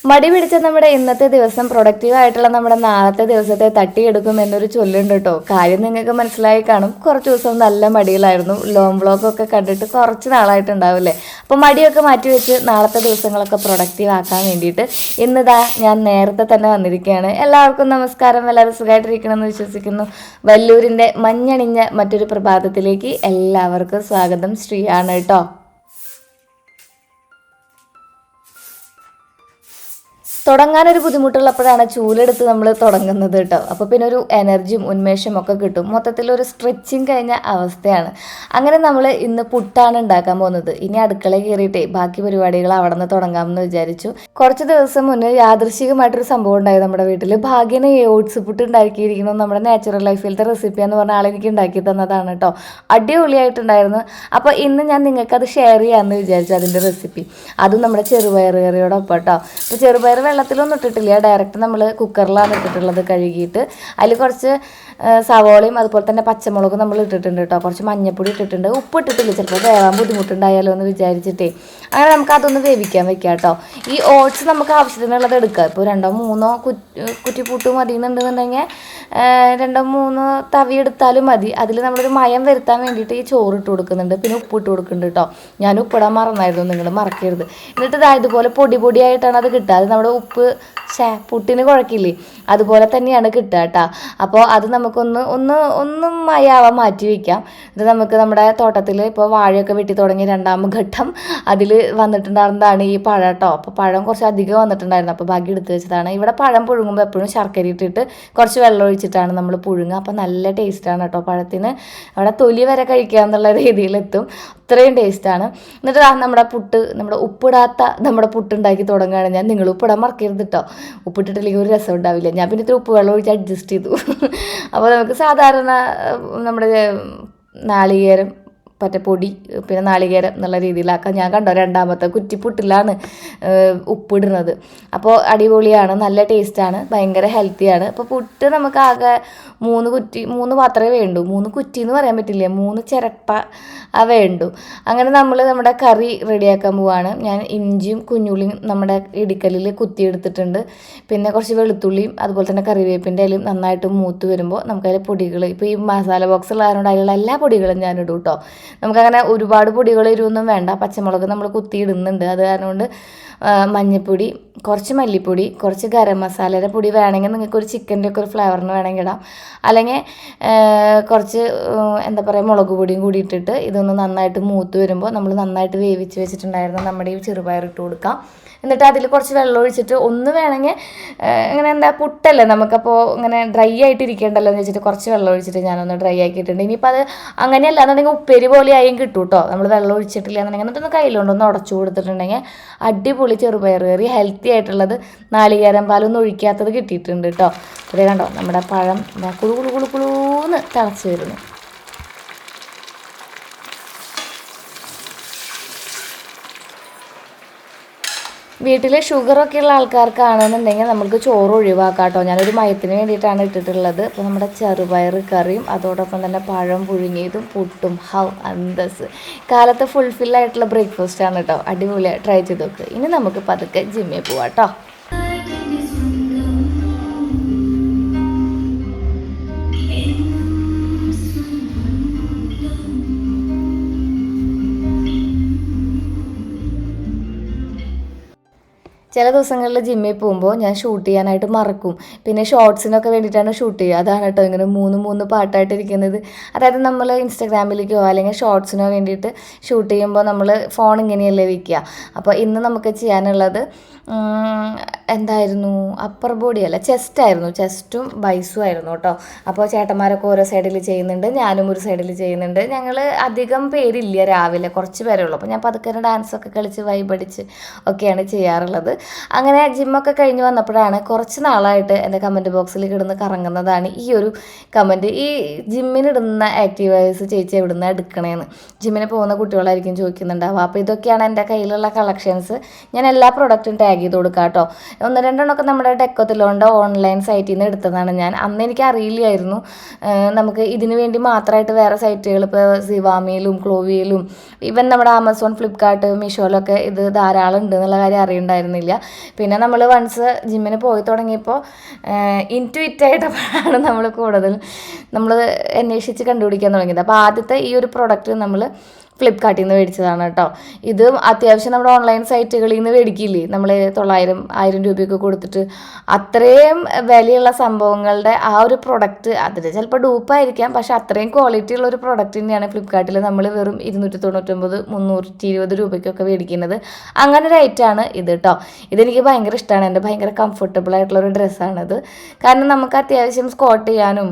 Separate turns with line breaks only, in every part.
മടി പിടിച്ച നമ്മുടെ ഇന്നത്തെ ദിവസം പ്രൊഡക്റ്റീവായിട്ടുള്ള നമ്മുടെ നാളത്തെ ദിവസത്തെ തട്ടിയെടുക്കും എന്നൊരു ചൊല്ലുണ്ട് കേട്ടോ. കാര്യം നിങ്ങൾക്ക് മനസ്സിലായി കാണും. കുറച്ച് ദിവസം നല്ല മടിയിലായിരുന്നു. ലോങ് വ്ളോഗൊക്കെ കണ്ടിട്ട് കുറച്ച് നാളായിട്ടുണ്ടാവില്ലേ. അപ്പോൾ മടിയൊക്കെ മാറ്റി വെച്ച് നാളത്തെ ദിവസങ്ങളൊക്കെ പ്രൊഡക്റ്റീവ് ആക്കാൻ വേണ്ടിയിട്ട് ഇന്നിതാ ഞാൻ നേരത്തെ തന്നെ വന്നിരിക്കുകയാണ്. എല്ലാവർക്കും നമസ്കാരം. എല്ലാവരും സുഖമായിട്ടിരിക്കണമെന്ന് വിശ്വസിക്കുന്നു. വല്ലൂരിൻ്റെ മഞ്ഞണിഞ്ഞ മറ്റൊരു പ്രഭാതത്തിലേക്ക് എല്ലാവർക്കും സ്വാഗതം. ശ്രീയാണ് കേട്ടോ. തുടങ്ങാനൊരു ബുദ്ധിമുട്ടുള്ളപ്പോഴാണ് ചൂലെടുത്ത് നമ്മൾ തുടങ്ങുന്നത് കേട്ടോ. അപ്പോൾ പിന്നെ ഒരു എനർജിയും ഉന്മേഷവും ഒക്കെ കിട്ടും. മൊത്തത്തിലൊരു സ്ട്രെച്ചിങ് കഴിഞ്ഞ അവസ്ഥയാണ്. അങ്ങനെ നമ്മൾ ഇന്ന് പുട്ടാണ് ഉണ്ടാക്കാൻ പോകുന്നത്. ഇനി അടുക്കളയിൽ കയറിയിട്ടേ ബാക്കി പരിപാടികൾ അവിടെ നിന്ന് തുടങ്ങാമെന്ന് വിചാരിച്ചു. കുറച്ച് ദിവസം മുന്നേ യാദൃശികമായിട്ടൊരു സംഭവം ഉണ്ടായി നമ്മുടെ വീട്ടിൽ. ഭാഗ്യനെ ഓട്സ് പുട്ട് ഉണ്ടാക്കിയിരിക്കണം. നമ്മുടെ നാച്ചുറൽ ലൈഫിലത്തെ റെസിപ്പി എന്ന് പറഞ്ഞ ആളെനിക്ക് ഉണ്ടാക്കി തന്നതാണ് കേട്ടോ. അടിപൊളിയായിട്ടുണ്ടായിരുന്നു. അപ്പോൾ ഇന്ന് ഞാൻ നിങ്ങൾക്കത് ഷെയർ ചെയ്യാമെന്ന് വിചാരിച്ചു അതിൻ്റെ റെസിപ്പി. അതും നമ്മുടെ ചെറുപയർ കറിയോടൊപ്പം കേട്ടോ. അപ്പോൾ ചെറുപയർ വെള്ളത്തിലൊന്നും ഇട്ടിട്ടില്ല, ഡയറക്റ്റ് നമ്മൾ കുക്കറിലാണ് ഇട്ടിട്ടുള്ളത് കഴുകിയിട്ട്. അതിൽ കുറച്ച് സവോളയും അതുപോലെ തന്നെ പച്ചമുളകും നമ്മൾ ഇട്ടിട്ടുണ്ട് കേട്ടോ. കുറച്ച് മഞ്ഞൾപ്പൊടി ഇട്ടിട്ടുണ്ട്, ഉപ്പ് ഇട്ടിട്ടില്ല, ചിലപ്പോൾ വേവാൻ ബുദ്ധിമുട്ടുണ്ടായാലോ എന്ന് വിചാരിച്ചിട്ടേ. അങ്ങനെ നമുക്ക് അതൊന്ന് വേവിക്കാൻ വെക്കാം കേട്ടോ. ഈ ഓട്സ് നമുക്ക് ആവശ്യത്തിനുള്ളത് എടുക്കുക. ഇപ്പോൾ 2-3 കുറ്റി പൂട്ട് മതി എന്നുണ്ടെന്നുണ്ടെങ്കിൽ 2-3 തവി എടുത്താലും മതി. അതിൽ നമ്മളൊരു മയം വരുത്താൻ വേണ്ടിയിട്ട് ഈ ചോറ് ഇട്ട് കൊടുക്കുന്നുണ്ട്, പിന്നെ ഉപ്പ് ഇട്ട് കൊടുക്കുന്നുണ്ട് കേട്ടോ. ഞാൻ ഉപ്പിടാൻ മറന്നായിരുന്നു, നിങ്ങൾ മറക്കരുത്. എന്നിട്ട് ഇതുപോലെ പൊടി പൊടിയായിട്ടാണ് അത് കിട്ടുക. അത് നമ്മുടെ ഉപ്പ് പുട്ടിന് കുഴക്കില്ലേ, അതുപോലെ തന്നെയാണ് കിട്ടുക കേട്ടോ. അപ്പോൾ അത് ഒന്നും മയാവാൻ മാറ്റി വയ്ക്കാം. ഇത് നമുക്ക് നമ്മുടെ തോട്ടത്തിൽ ഇപ്പോൾ വാഴയൊക്കെ വെട്ടി തുടങ്ങി 2ാം ഘട്ടം അതിൽ വന്നിട്ടുണ്ടായിരുന്നതാണ് ഈ പഴം കേട്ടോ. അപ്പോൾ പഴം കുറച്ച് അധികം വന്നിട്ടുണ്ടായിരുന്നു, അപ്പോൾ ബാക്കി എടുത്ത് വെച്ചതാണ്. ഇവിടെ പഴം പുഴുങ്ങുമ്പോൾ എപ്പോഴും ശർക്കര ഇട്ടിട്ട് കുറച്ച് വെള്ളം ഒഴിച്ചിട്ടാണ് നമ്മൾ പുഴുങ്ങുക. അപ്പോൾ നല്ല ടേസ്റ്റാണ് കേട്ടോ പഴത്തിന്. അവിടെ തൊലി വരെ കഴിക്കുക എന്നുള്ള രീതിയിലെത്തും, അത്രയും ടേസ്റ്റാണ്. എന്നിട്ട് നമ്മുടെ നമ്മുടെ ഉപ്പിടാത്ത നമ്മുടെ പുട്ടുണ്ടാക്കി തുടങ്ങുകയാണ് ഞാൻ. നിങ്ങൾ ഉപ്പിടാൻ മറക്കരുത് കേട്ടോ. ഉപ്പിട്ടിട്ടില്ലെങ്കിൽ ഒരു രസം ഉണ്ടാവില്ല. ഞാൻ പിന്നെ ഇത്തിരി ഉപ്പ് വെള്ളം ഒഴിച്ച് അഡ്ജസ്റ്റ് ചെയ്തു. അപ്പോൾ നമുക്ക് സാധാരണ നമ്മുടെ നാളികേരം പൊടി പിന്നെ നാളികേരം എന്നുള്ള രീതിയിലാക്കാം. ഞാൻ കണ്ടോ 2ാമത്തെ കുറ്റിപ്പുട്ടിലാണ് ഉപ്പിടുന്നത്. അപ്പോൾ അടിപൊളിയാണ്, നല്ല ടേസ്റ്റാണ്, ഭയങ്കര ഹെൽത്തിയാണ്. അപ്പോൾ പുട്ട് നമുക്ക് ആകെ 3 പാത്രമേ വേണ്ടൂ. 3 കുറ്റി എന്ന് പറയാൻ പറ്റില്ല, 3 ചിരട്ട വേണ്ടു. അങ്ങനെ നമ്മൾ നമ്മുടെ കറി റെഡിയാക്കാൻ പോവാണ്. ഞാൻ ഇഞ്ചിയും കുഞ്ഞുള്ളിയും നമ്മുടെ ഇടിക്കല്ലിൽ കുത്തിയെടുത്തിട്ടുണ്ട്. പിന്നെ കുറച്ച് വെളുത്തുള്ളിയും അതുപോലെ തന്നെ കറിവേപ്പിൻ്റെ ഇലയും നന്നായിട്ട് മൂത്ത് വരുമ്പോൾ നമുക്കതിൽ പൊടികൾ, ഇപ്പോൾ ഈ മസാല ബോക്സ് ഉള്ളതുകൊണ്ട് അതിലുള്ള എല്ലാ പൊടികളും ഞാനിടും കേട്ടോ. നമുക്കങ്ങനെ ഒരുപാട് പൊടികൾ ഇരുവൊന്നും വേണ്ട. പച്ചമുളക് നമ്മൾ കുത്തിയിടുന്നുണ്ട്, അത് കാരണം കൊണ്ട് മഞ്ഞൾപ്പൊടി, കുറച്ച് മല്ലിപ്പൊടി, കുറച്ച് ഗരം മസാലയുടെ പൊടി വേണമെങ്കിൽ നിങ്ങൾക്ക് ഒരു ചിക്കൻ്റെ ഒക്കെ ഒരു ഫ്ലേവറിന് വേണമെങ്കിൽ ഇടാം. അല്ലെങ്കിൽ കുറച്ച് എന്താ പറയുക മുളക് പൊടിയും കൂടി ഇട്ടിട്ട് ഇതൊന്ന് നന്നായിട്ട് മൂത്ത് വരുമ്പോൾ നമ്മൾ നന്നായിട്ട് വേവിച്ച് വെച്ചിട്ടുണ്ടായിരുന്നു നമ്മുടെ ഈ ചെറുപയർ ഇട്ട് കൊടുക്കാം. എന്നിട്ട് അതിൽ കുറച്ച് വെള്ളം ഒഴിച്ചിട്ട് ഒന്ന് വേണമെങ്കിൽ ഇങ്ങനെ എന്താ പുട്ടല്ലേ നമുക്കപ്പോൾ ഇങ്ങനെ ഡ്രൈ ആയിട്ട് ഇരിക്കേണ്ടല്ലോ എന്ന് വെച്ചിട്ട് കുറച്ച് വെള്ളം ഒഴിച്ചിട്ട് ഞാനൊന്ന് ഡ്രൈ ആക്കിയിട്ടുണ്ട്. ഇനിയിപ്പോൾ അത് അങ്ങനെയല്ല എന്നുണ്ടെങ്കിൽ ഉപ്പേരി പോലെ ആയും കിട്ടും കേട്ടോ. നമ്മൾ വെള്ളം ഒഴിച്ചിട്ടില്ല എന്നുണ്ടെങ്കിൽ എന്നിട്ടൊന്ന് കയ്യിലുണ്ടൊന്ന് ഉടച്ചു കൊടുത്തിട്ടുണ്ടെങ്കിൽ അടിപൊളി ചെറുപയർ കറി, ഹെൽത്തി ആയിട്ടുള്ളത്, നാളികേരം പാലൊന്നും ഒഴിക്കാത്തത് കിട്ടിയിട്ടുണ്ട് കേട്ടോ. ഇവിടെ കണ്ടോ നമ്മുടെ പഴം കുളുകുളുന്ന് തിളച്ച് വരുന്നു. വീട്ടിൽ ഷുഗറൊക്കെ ഉള്ള ആൾക്കാർക്കാണെന്നുണ്ടെങ്കിൽ നമുക്ക് ചോറ് ഒഴിവാക്കാം കേട്ടോ. ഞാനൊരു മയത്തിന് വേണ്ടിയിട്ടാണ് ഇട്ടിട്ടുള്ളത്. അപ്പോൾ നമ്മുടെ ചെറുപയർ കറിയും അതോടൊപ്പം തന്നെ പഴം പുഴുങ്ങിയതും പുട്ടും, അന്തസ് കാലത്ത് ഫുൾഫില്ലായിട്ടുള്ള ബ്രേക്ക്ഫാസ്റ്റാണ് കേട്ടോ. അടിപൊളിയായി ട്രൈ ചെയ്ത് നോക്ക്. ഇനി നമുക്ക് പതുക്കെ ജിമ്മിൽ പോവാം കേട്ടോ. ചില ദിവസങ്ങളിൽ ജിമ്മിൽ പോകുമ്പോൾ ഞാൻ ഷൂട്ട് ചെയ്യാനായിട്ട് മറക്കും. പിന്നെ ഷോർട്സിനൊക്കെ വേണ്ടിയിട്ടാണ് ഷൂട്ട് ചെയ്യുക. അതാണ് കേട്ടോ ഇങ്ങനെ 3 പാട്ടായിട്ടിരിക്കുന്നത്. അതായത് നമ്മൾ ഇൻസ്റ്റാഗ്രാമിലേക്കോ അല്ലെങ്കിൽ ഷോർട്സിനോ വേണ്ടിയിട്ട് ഷൂട്ട് ചെയ്യുമ്പോൾ നമ്മൾ ഫോൺ ഇങ്ങനെയല്ലേ വയ്ക്കുക. അപ്പോൾ ഇന്ന് നമുക്ക് ചെയ്യാനുള്ളത് എന്തായിരുന്നു, അപ്പർ ബോഡി അല്ല ചെസ്റ്റായിരുന്നു. ചെസ്റ്റും ബൈസും ആയിരുന്നു കേട്ടോ. അപ്പോൾ ചേട്ടന്മാരൊക്കെ ഓരോ സൈഡിൽ ചെയ്യുന്നുണ്ട്, ഞാനും ഒരു സൈഡിൽ ചെയ്യുന്നുണ്ട്. ഞങ്ങൾ അധികം പേരില്ല, രാവിലെ കുറച്ച് പേരേ ഉള്ളൂ. അപ്പോൾ ഞാൻ പതുക്കെ ഡാൻസൊക്കെ കളിച്ച് വൈബടിച്ച് ഒക്കെയാണ് ചെയ്യാറുള്ളത്. അങ്ങനെ ജിമ്മൊക്കെ കഴിഞ്ഞ് വന്നപ്പോഴാണ് കുറച്ച് നാളായിട്ട് എൻ്റെ കമൻറ്റ് ബോക്സിൽ കിടന്ന് കറങ്ങുന്നതാണ് ഈ ഒരു കമൻറ്റ്. ഈ ജിമ്മിനിടുന്ന ആക്റ്റീവൈസ് ചേച്ചി എവിടുന്ന് എടുക്കണേന്ന് ജിമ്മിന് പോകുന്ന കുട്ടികളായിരിക്കും ചോദിക്കുന്നുണ്ടാവുക. അപ്പോൾ ഇതൊക്കെയാണ് എൻ്റെ കയ്യിലുള്ള കളക്ഷൻസ്. ഞാൻ എല്ലാ പ്രൊഡക്റ്റും ടാഗ് ചെയ്ത് കൊടുക്കാം കേട്ടോ. 1-2 നമ്മുടെ ഡെക്കോത്തിലോണ്ട് ഓൺലൈൻ സൈറ്റിൽ നിന്ന് എടുത്തതാണ് ഞാൻ. അന്ന് എനിക്ക് അറിയില്ലായിരുന്നു നമുക്ക് ഇതിനു വേണ്ടി മാത്രമായിട്ട് വേറെ സൈറ്റുകൾ, ഇപ്പോൾ സിവാമിയിലും ക്ലോവിയിലും ഈവൻ നമ്മുടെ ആമസോൺ, ഫ്ലിപ്കാർട്ട്, മീഷോയിലൊക്കെ ഇത് ധാരാളം ഉണ്ട് എന്നുള്ള കാര്യം അറിയണ്ടായിരുന്നില്ല. ഉണ്ടായിരുന്നില്ല. പിന്നെ നമ്മൾ വൺസ് ജിമ്മിന് പോയി തുടങ്ങിയപ്പോൾ ഇൻറ്റുയിറ്റായിട്ടാണ് നമ്മൾ കൂടുതൽ നമ്മൾ അന്വേഷിച്ച് കണ്ടുപിടിക്കാൻ തുടങ്ങിയത്. അപ്പോൾ ആദ്യത്തെ ഈ ഒരു പ്രൊഡക്റ്റ് നമ്മൾ ഫ്ലിപ്കാർട്ടിൽ നിന്ന് മേടിച്ചതാണ് കേട്ടോ. ഇത് അത്യാവശ്യം നമ്മുടെ ഓൺലൈൻ സൈറ്റുകളിൽ നിന്ന് മേടിക്കില്ലേ, നമ്മൾ 900-1000 രൂപയൊക്കെ കൊടുത്തിട്ട് അത്രയും വിലയുള്ള സംഭവങ്ങളുടെ ആ ഒരു പ്രൊഡക്റ്റ് അതിൽ ചിലപ്പോൾ ഡൂപ്പായിരിക്കാം, പക്ഷെ അത്രയും ക്വാളിറ്റി ഉള്ള ഒരു പ്രൊഡക്റ്റ് തന്നെയാണ് ഫ്ലിപ്കാർട്ടിൽ നമ്മൾ വെറും 299-320 രൂപയ്ക്കൊക്കെ മേടിക്കുന്നത്. അങ്ങനെ ഒരു ഐറ്റമാണ് ഇത് കേട്ടോ. ഇതെനിക്ക് ഭയങ്കര ഇഷ്ടമാണ്, എൻ്റെ ഭയങ്കര കംഫർട്ടബിൾ ആയിട്ടുള്ളൊരു ഡ്രസ്സാണിത്. കാരണം നമുക്ക് അത്യാവശ്യം സ്കോട്ട് ചെയ്യാനും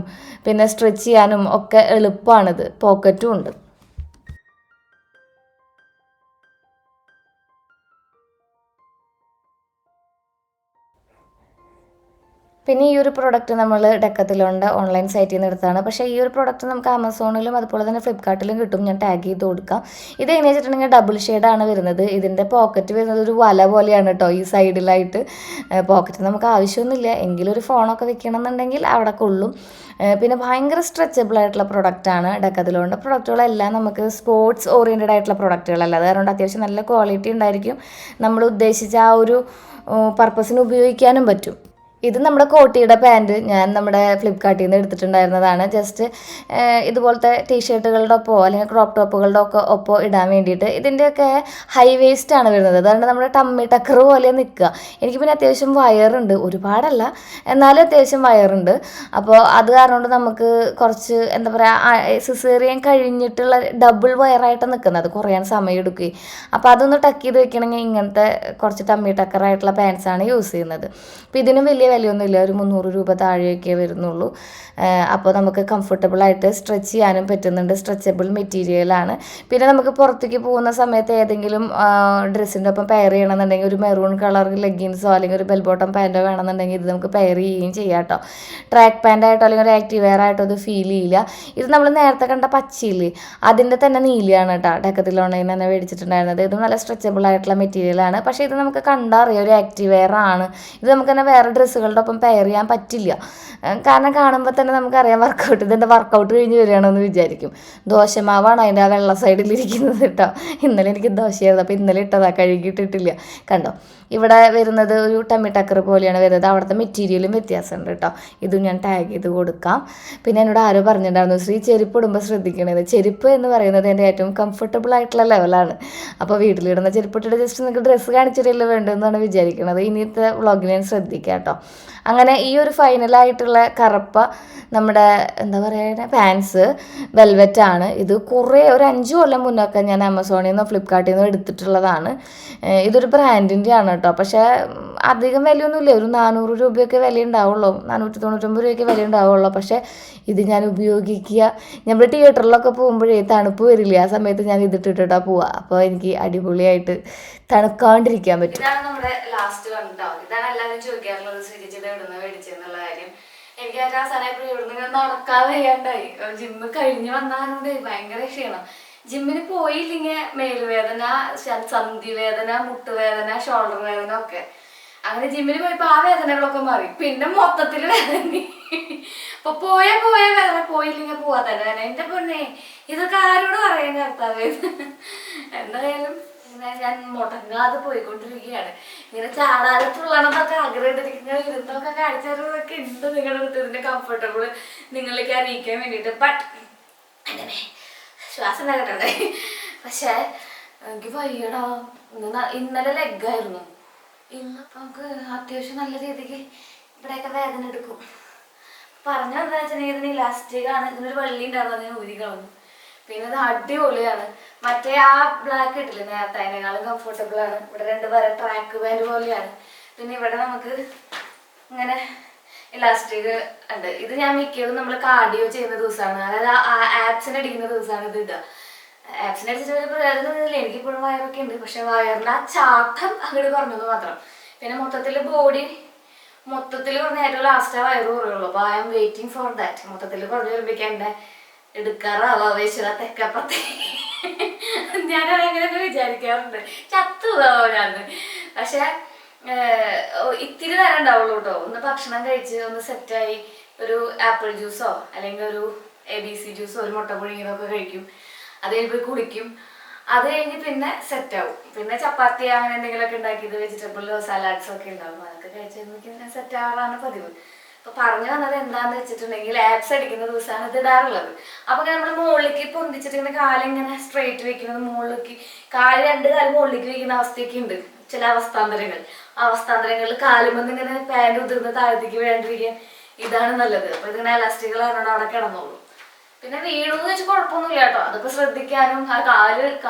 പിന്നെ സ്ട്രെച്ച് ചെയ്യാനും ഒക്കെ എളുപ്പമാണിത്, പോക്കറ്റും ഉണ്ട്. പിന്നെ ഈ ഒരു പ്രൊഡക്റ്റ് നമ്മൾ ഡെക്കത്തിലോണിൻ്റെ ഓൺലൈൻ സൈറ്റിൽ നിന്ന് എടുത്താണ്. പക്ഷേ ഈ ഒരു പ്രൊഡക്റ്റ് നമുക്ക് ആമസോണിലും അതുപോലെ തന്നെ ഫ്ലിപ്കാർട്ടിലും കിട്ടും. ഞാൻ ടാഗ് ചെയ്ത് കൊടുക്കാം. ഇത് എങ്ങനെ വെച്ചിട്ടുണ്ടെങ്കിൽ ഡബിൾ ഷെയ്ഡാണ് വരുന്നത്. ഇതിൻ്റെ പോക്കറ്റ് വരുന്നത് ഒരു വല പോലെയാണ് കേട്ടോ. ഈ സൈഡിലായിട്ട് പോക്കറ്റ് നമുക്ക് ആവശ്യമൊന്നുമില്ല, എങ്കിലും ഒരു ഫോണൊക്കെ വെക്കണമെന്നുണ്ടെങ്കിൽ അവിടെ കൊള്ളും. പിന്നെ ഭയങ്കര സ്ട്രെച്ചബിൾ ആയിട്ടുള്ള പ്രൊഡക്റ്റാണ് ഡെക്കത്തിലോണിൻ്റെ പ്രൊഡക്റ്റുകളെല്ലാം. നമുക്ക് സ്പോർട്സ് ഓറിയൻറ്റഡ് ആയിട്ടുള്ള പ്രൊഡക്റ്റുകളല്ല, അതുകൊണ്ട് അത്യാവശ്യം നല്ല ക്വാളിറ്റി ഉണ്ടായിരിക്കും. നമ്മൾ ഉദ്ദേശിച്ച ആ ഒരു പർപ്പസിന് ഉപയോഗിക്കാനും പറ്റും. ഇത് നമ്മുടെ കോട്ടിയുടെ പാൻറ്റ് ഞാൻ നമ്മുടെ ഫ്ലിപ്കാർട്ടിൽ നിന്ന് എടുത്തിട്ടുണ്ടായിരുന്നതാണ്. ജസ്റ്റ് ഇതുപോലത്തെ ടീഷർട്ടുകളുടെ ഒപ്പോ അല്ലെങ്കിൽ ക്രോപ്പ് ടോപ്പുകളുടെ ഒക്കെ ഒപ്പോ ഇടാൻ വേണ്ടിയിട്ട്. ഇതിൻ്റെയൊക്കെ ഹൈ വേസ്റ്റ് ആണ് വരുന്നത്, അതുകൊണ്ട് നമ്മുടെ ടമ്മി ടക്കർ പോലെ നിൽക്കുക. എനിക്ക് പിന്നെ അത്യാവശ്യം വയറുണ്ട്, ഒരുപാടല്ല എന്നാലും അത്യാവശ്യം വയറുണ്ട്. അപ്പോൾ അത് കാരണം കൊണ്ട് നമുക്ക് കുറച്ച് എന്താ പറയുക, സിസേറിയൻ കഴിഞ്ഞിട്ടുള്ള ഡബിൾ വയറായിട്ട് നിൽക്കുന്നത് കുറയാൻ സമയം എടുക്കുകയും. അപ്പോൾ അതൊന്ന് ടക്ക് ചെയ്ത് വെക്കണമെങ്കിൽ ഇങ്ങനത്തെ കുറച്ച് ടമ്മി ടക്കറായിട്ടുള്ള പാൻസാണ് യൂസ് ചെയ്യുന്നത്. അപ്പോൾ ഇതിനും വലിയ വിലയൊന്നുമില്ല, ഒരു 300 രൂപ താഴെയൊക്കെ വരുന്നുള്ളൂ. അപ്പോൾ നമുക്ക് കംഫർട്ടബിളായിട്ട് സ്ട്രെച്ച് ചെയ്യാനും പറ്റുന്നുണ്ട്, സ്ട്രെച്ചബിൾ മെറ്റീരിയലാണ്. പിന്നെ നമുക്ക് പുറത്തേക്ക് പോകുന്ന സമയത്ത് ഏതെങ്കിലും ഡ്രസ്സിൻ്റെ ഒപ്പം പെയർ ചെയ്യണമെന്നുണ്ടെങ്കിൽ ഒരു മെറൂൺ കളർ ലെഗിൻസോ അല്ലെങ്കിൽ ഒരു ബെൽ ബോട്ടം പാൻറ്റോ വേണമെന്നുണ്ടെങ്കിൽ ഇത് നമുക്ക് പെയർ ചെയ്യുകയും ചെയ്യാം കേട്ടോ. ട്രാക്ക് പാൻറ്റായിട്ടോ അല്ലെങ്കിൽ ഒരു ആക്റ്റീവ് വെയർ ആയിട്ടോ ഇത് ഫീൽ ചെയ്യില്ല. ഇത് നമ്മൾ നേരത്തെ കണ്ട പച്ചയില്ലേ, അതിൻ്റെ തന്നെ നീലയാണ് കേട്ടോ. ഡെക്കത്തിലോണിൽ തന്നെ മേടിച്ചിട്ടുണ്ടായിരുന്നത്. ഇത് നല്ല സ്ട്രെച്ചബിൾ ആയിട്ടുള്ള മെറ്റീരിയലാണ്. പക്ഷേ ഇത് നമുക്ക് കണ്ടറിയാം ഒരു ആക്റ്റീവ് വെയർ ആണ്. ഇത് നമുക്ക് തന്നെ വേറെ ഡ്രസ്സുകളുടെ ഒപ്പം പെയർ ചെയ്യാൻ പറ്റില്ല. കാരണം കാണുമ്പോൾ തന്നെ നമുക്കറിയാം വർക്കൗട്ട്, ഇതെൻ്റെ വർക്കൗട്ട് കഴിഞ്ഞ് വരികയാണെന്ന് വിചാരിക്കും. ദോശമാവാണ് അതിൻ്റെ ആ വെള്ള സൈഡിലിരിക്കുന്നത് കേട്ടോ. ഇന്നലെ എനിക്ക് ദോശയായിരുന്നു, അപ്പോൾ ഇന്നലെ ഇട്ടതാണ്, കഴുകിയിട്ടിട്ടില്ല. കണ്ടോ, ഇവിടെ വരുന്നത് ഒരു ടമ്മി ടക്കർ പോലെയാണ് വരുന്നത്. അവിടുത്തെ മെറ്റീരിയലും വ്യത്യാസമുണ്ട് കേട്ടോ. ഇതും ഞാൻ ടാഗ് ചെയ്ത് കൊടുക്കാം. പിന്നെ എന്നോട് ആരോ പറഞ്ഞിട്ടുണ്ടായിരുന്നു, ശ്രീ ചെരുപ്പ് ഇടുമ്പോൾ ശ്രദ്ധിക്കണത്. ചെരുപ്പ് എന്ന് പറയുന്നത് എൻ്റെ ഏറ്റവും കംഫർട്ടബിൾ ആയിട്ടുള്ള ലെവലാണ്. അപ്പോൾ വീട്ടിലിടുന്ന ചെരുപ്പിട്ടിട്ട് ജസ്റ്റ് നിങ്ങൾക്ക് ഡ്രസ്സ് കാണിച്ചിട്ടില്ല വേണ്ടതെന്നാണ് വിചാരിക്കുന്നത്. ഇനിയത്തെ വ്ളോഗിൽ ഞാൻ ശ്രദ്ധിക്കാം കേട്ടോ. അങ്ങനെ ഈ ഒരു ഫൈനലായിട്ടുള്ള കറുപ്പ നമ്മുടെ എന്താ പറയുക പാൻസ് വെൽവെറ്റാണ്. ഇത് കുറേ ഒരു 5 കൊല്ലം മുന്നൊക്കെ ഞാൻ ആമസോണിൽ നിന്നോ ഫ്ലിപ്കാർട്ടിൽ നിന്നോ എടുത്തിട്ടുള്ളതാണ്. ഇതൊരു ബ്രാൻഡിൻ്റെ ആണ് കേട്ടോ. പക്ഷേ അധികം വിലയൊന്നുമില്ല, ഒരു 400 രൂപയൊക്കെ വില ഉണ്ടാവുള്ളൂ, 499 രൂപയൊക്കെ വില ഉണ്ടാവുള്ളൂ. പക്ഷേ ഇത് ഞാൻ ഉപയോഗിക്കുക, നമ്മൾ തിയേറ്ററിലൊക്കെ പോകുമ്പോഴേ തണുപ്പ് വരില്ല, ആ സമയത്ത് ഞാൻ ഇതിട്ടിട്ടാണ് പോവുക. അപ്പോൾ എനിക്ക് അടിപൊളിയായിട്ട് തണുക്കാണ്ടിരിക്കാൻ പറ്റും. ഇതാണ് നമ്മുടെ ലാസ്റ്റ് വൺ കേട്ടോ. ഇതാണ് എല്ലാവരും ചോദിക്കാറുള്ളത്, ശ്രീജിച്ചിട്ട് എവിടുന്ന് മേടിച്ചെന്നുള്ള കാര്യം. എനിക്ക് ആ സമയത്ത് ഇവിടുന്ന് നടക്കാതെ ചെയ്യാണ്ടായി. ജിമ്മ് കഴിഞ്ഞ് വന്നാലുണ്ട് ഭയങ്കര ക്ഷീണം. ജിമ്മിന് പോയില്ലെങ്കിൽ മേലുവേദന, സന്ധിവേദന, മുട്ടുവേദന, ഷോൾഡർ വേദന ഒക്കെ. അങ്ങനെ ജിമ്മിന് പോയപ്പോ ആ വേദനകളൊക്കെ മാറി. പിന്നെ മൊത്തത്തിൽ വേദന. അപ്പൊ പോയ വേദന, പോയില്ലെങ്കിൽ പോവാതെ വേദന. എന്റെ പൊന്നെ, ഇതൊക്കെ ആരോട് പറയാൻ കർത്താവേ. എന്തായാലും ഞാൻ മുടങ്ങാതെ പോയിക്കൊണ്ടിരിക്കുകയാണ്. ഇങ്ങനെ ചാടാതെ തുള്ളണമെന്നൊക്കെ ആഗ്രഹത്തിരിക്കുന്ന ഇരുന്നൊക്കെ കാഴ്ചകളൊക്കെ ഉണ്ട് നിങ്ങളുടെ അടുത്ത്, ഇതിന്റെ കംഫർട്ടബിൾ നിങ്ങളിലേക്ക് അറിയിക്കാൻ വേണ്ടിയിട്ട്. ബട്ട് അങ്ങനെ ശ്വാസം തരട്ടെ. പക്ഷേ എനിക്ക് വയ്യടാ. ഇന്നലെ ലെഗായിരുന്നു, ഇന്ന് നമുക്ക് അത്യാവശ്യം നല്ല രീതിക്ക് ഇവിടെയൊക്കെ വേദന എടുക്കും. പറഞ്ഞാൽ എന്താ വെച്ചിട്ടുണ്ടെങ്കിൽ ഇതിന് ഇലാസ്റ്റിക്കാണ്, ഇതിനൊരു വള്ളി ഉണ്ടായിരുന്നു, അതിന് ഊരി കളഞ്ഞു. പിന്നെ ഇത് അടിപൊളിയാണ്. മറ്റേ ആ ബ്ലാക്ക് ഇട്ടില്ലേ നേരത്തെ, അതിനേക്കാളും കംഫർട്ടബിൾ ആണ്. ഇവിടെ 2 പേരെ ട്രാക്ക് പാൻറ് പോലെയാണ്. പിന്നെ ഇവിടെ നമുക്ക് ഇങ്ങനെ ഇലാസ്റ്റിക് ഉണ്ട്. ഇത് ഞാൻ മിക്കതും നമ്മൾ കാർഡിയോ ചെയ്യുന്ന ദിവസമാണ്, അതായത് ആപ്സിന് അടിക്കുന്ന ദിവസമാണ് ഇത് ഇടുക. ആപ്സിന് അടിച്ചിട്ട് പ്രയോജനമൊന്നുമില്ല, എനിക്കിപ്പോഴും വയറൊക്കെ ഉണ്ട്. പക്ഷെ വയറിൻ്റെ ആ ചാട്ടം അങ്ങോട്ട് കുറഞ്ഞത് മാത്രം. പിന്നെ മൊത്തത്തിൽ ബോഡി മൊത്തത്തിൽ കുറഞ്ഞ ഏറ്റവും ലാസ്റ്റ് വയറ് കുറയുള്ളൂ. അപ്പോൾ I M waiting for that. മൊത്തത്തിൽ കുറഞ്ഞ് വരുമ്പോഴേക്കും എൻ്റെ എടുക്കാറാവേശ തെക്കപ്പത്തെ ഞാനങ്ങനെയൊക്കെ വിചാരിക്കാറുണ്ട്, ചത്തുതാവോ ഞാൻ. പക്ഷെ ഇത്തിരി നേരം ഉണ്ടാവുള്ളൂ കേട്ടോ. ഒന്ന് ഭക്ഷണം കഴിച്ച് ഒന്ന് സെറ്റായി ഒരു ആപ്പിൾ ജ്യൂസോ അല്ലെങ്കിൽ ഒരു ABC ജ്യൂസോ ഒരു മുട്ട പുഴുങ്ങിയതൊക്കെ കഴിക്കും. അത് കഴിഞ്ഞ് പോയി കുളിക്കും. അത് കഴിഞ്ഞ് പിന്നെ സെറ്റ് ആവും. പിന്നെ ചപ്പാത്തി അങ്ങനെ എന്തെങ്കിലുമൊക്കെ ഉണ്ടാക്കിയത് വെജിറ്റബിൾ സലാഡ്സും ഒക്കെ ഉണ്ടാവും. അതൊക്കെ കഴിച്ച് സെറ്റ് ആവാറാണ് പതിവ്. അപ്പൊ പറഞ്ഞു വന്നത് എന്താന്ന് വെച്ചിട്ടുണ്ടെങ്കിൽ ആപ്സ് അടിക്കുന്ന ദിവസമാണ് ഇത് ഇടാറുള്ളത്. അപ്പൊ നമ്മൾ മുകളിലേക്ക് പൊന്തിച്ചിട്ട് ഇങ്ങനെ കാലിങ്ങനെ സ്ട്രെയിറ്റ് വെക്കുന്നത്, മുകളിലേക്ക് രണ്ട് കാല് മുകളിലേക്ക് വെക്കുന്ന അവസ്ഥയൊക്കെ ഉണ്ട് ചില അവസ്ഥാന്തരങ്ങളിൽ കാലുമെന്ന് ഇങ്ങനെ പാൻറ് ഉതിർന്ന് താഴത്തേക്ക് വേണ്ടിരിക്കാൻ ഇതാണ് നല്ലത്. അപ്പൊ ഇതിങ്ങനെ എലാസ്റ്റിക്കുകളാണ് അവിടെ കിടന്നോളൂ. പിന്നെ വീണെന്ന് വെച്ചാൽ കുഴപ്പമൊന്നുമില്ല കേട്ടോ. അതൊക്കെ ശ്രദ്ധിക്കാനും ആ കാല്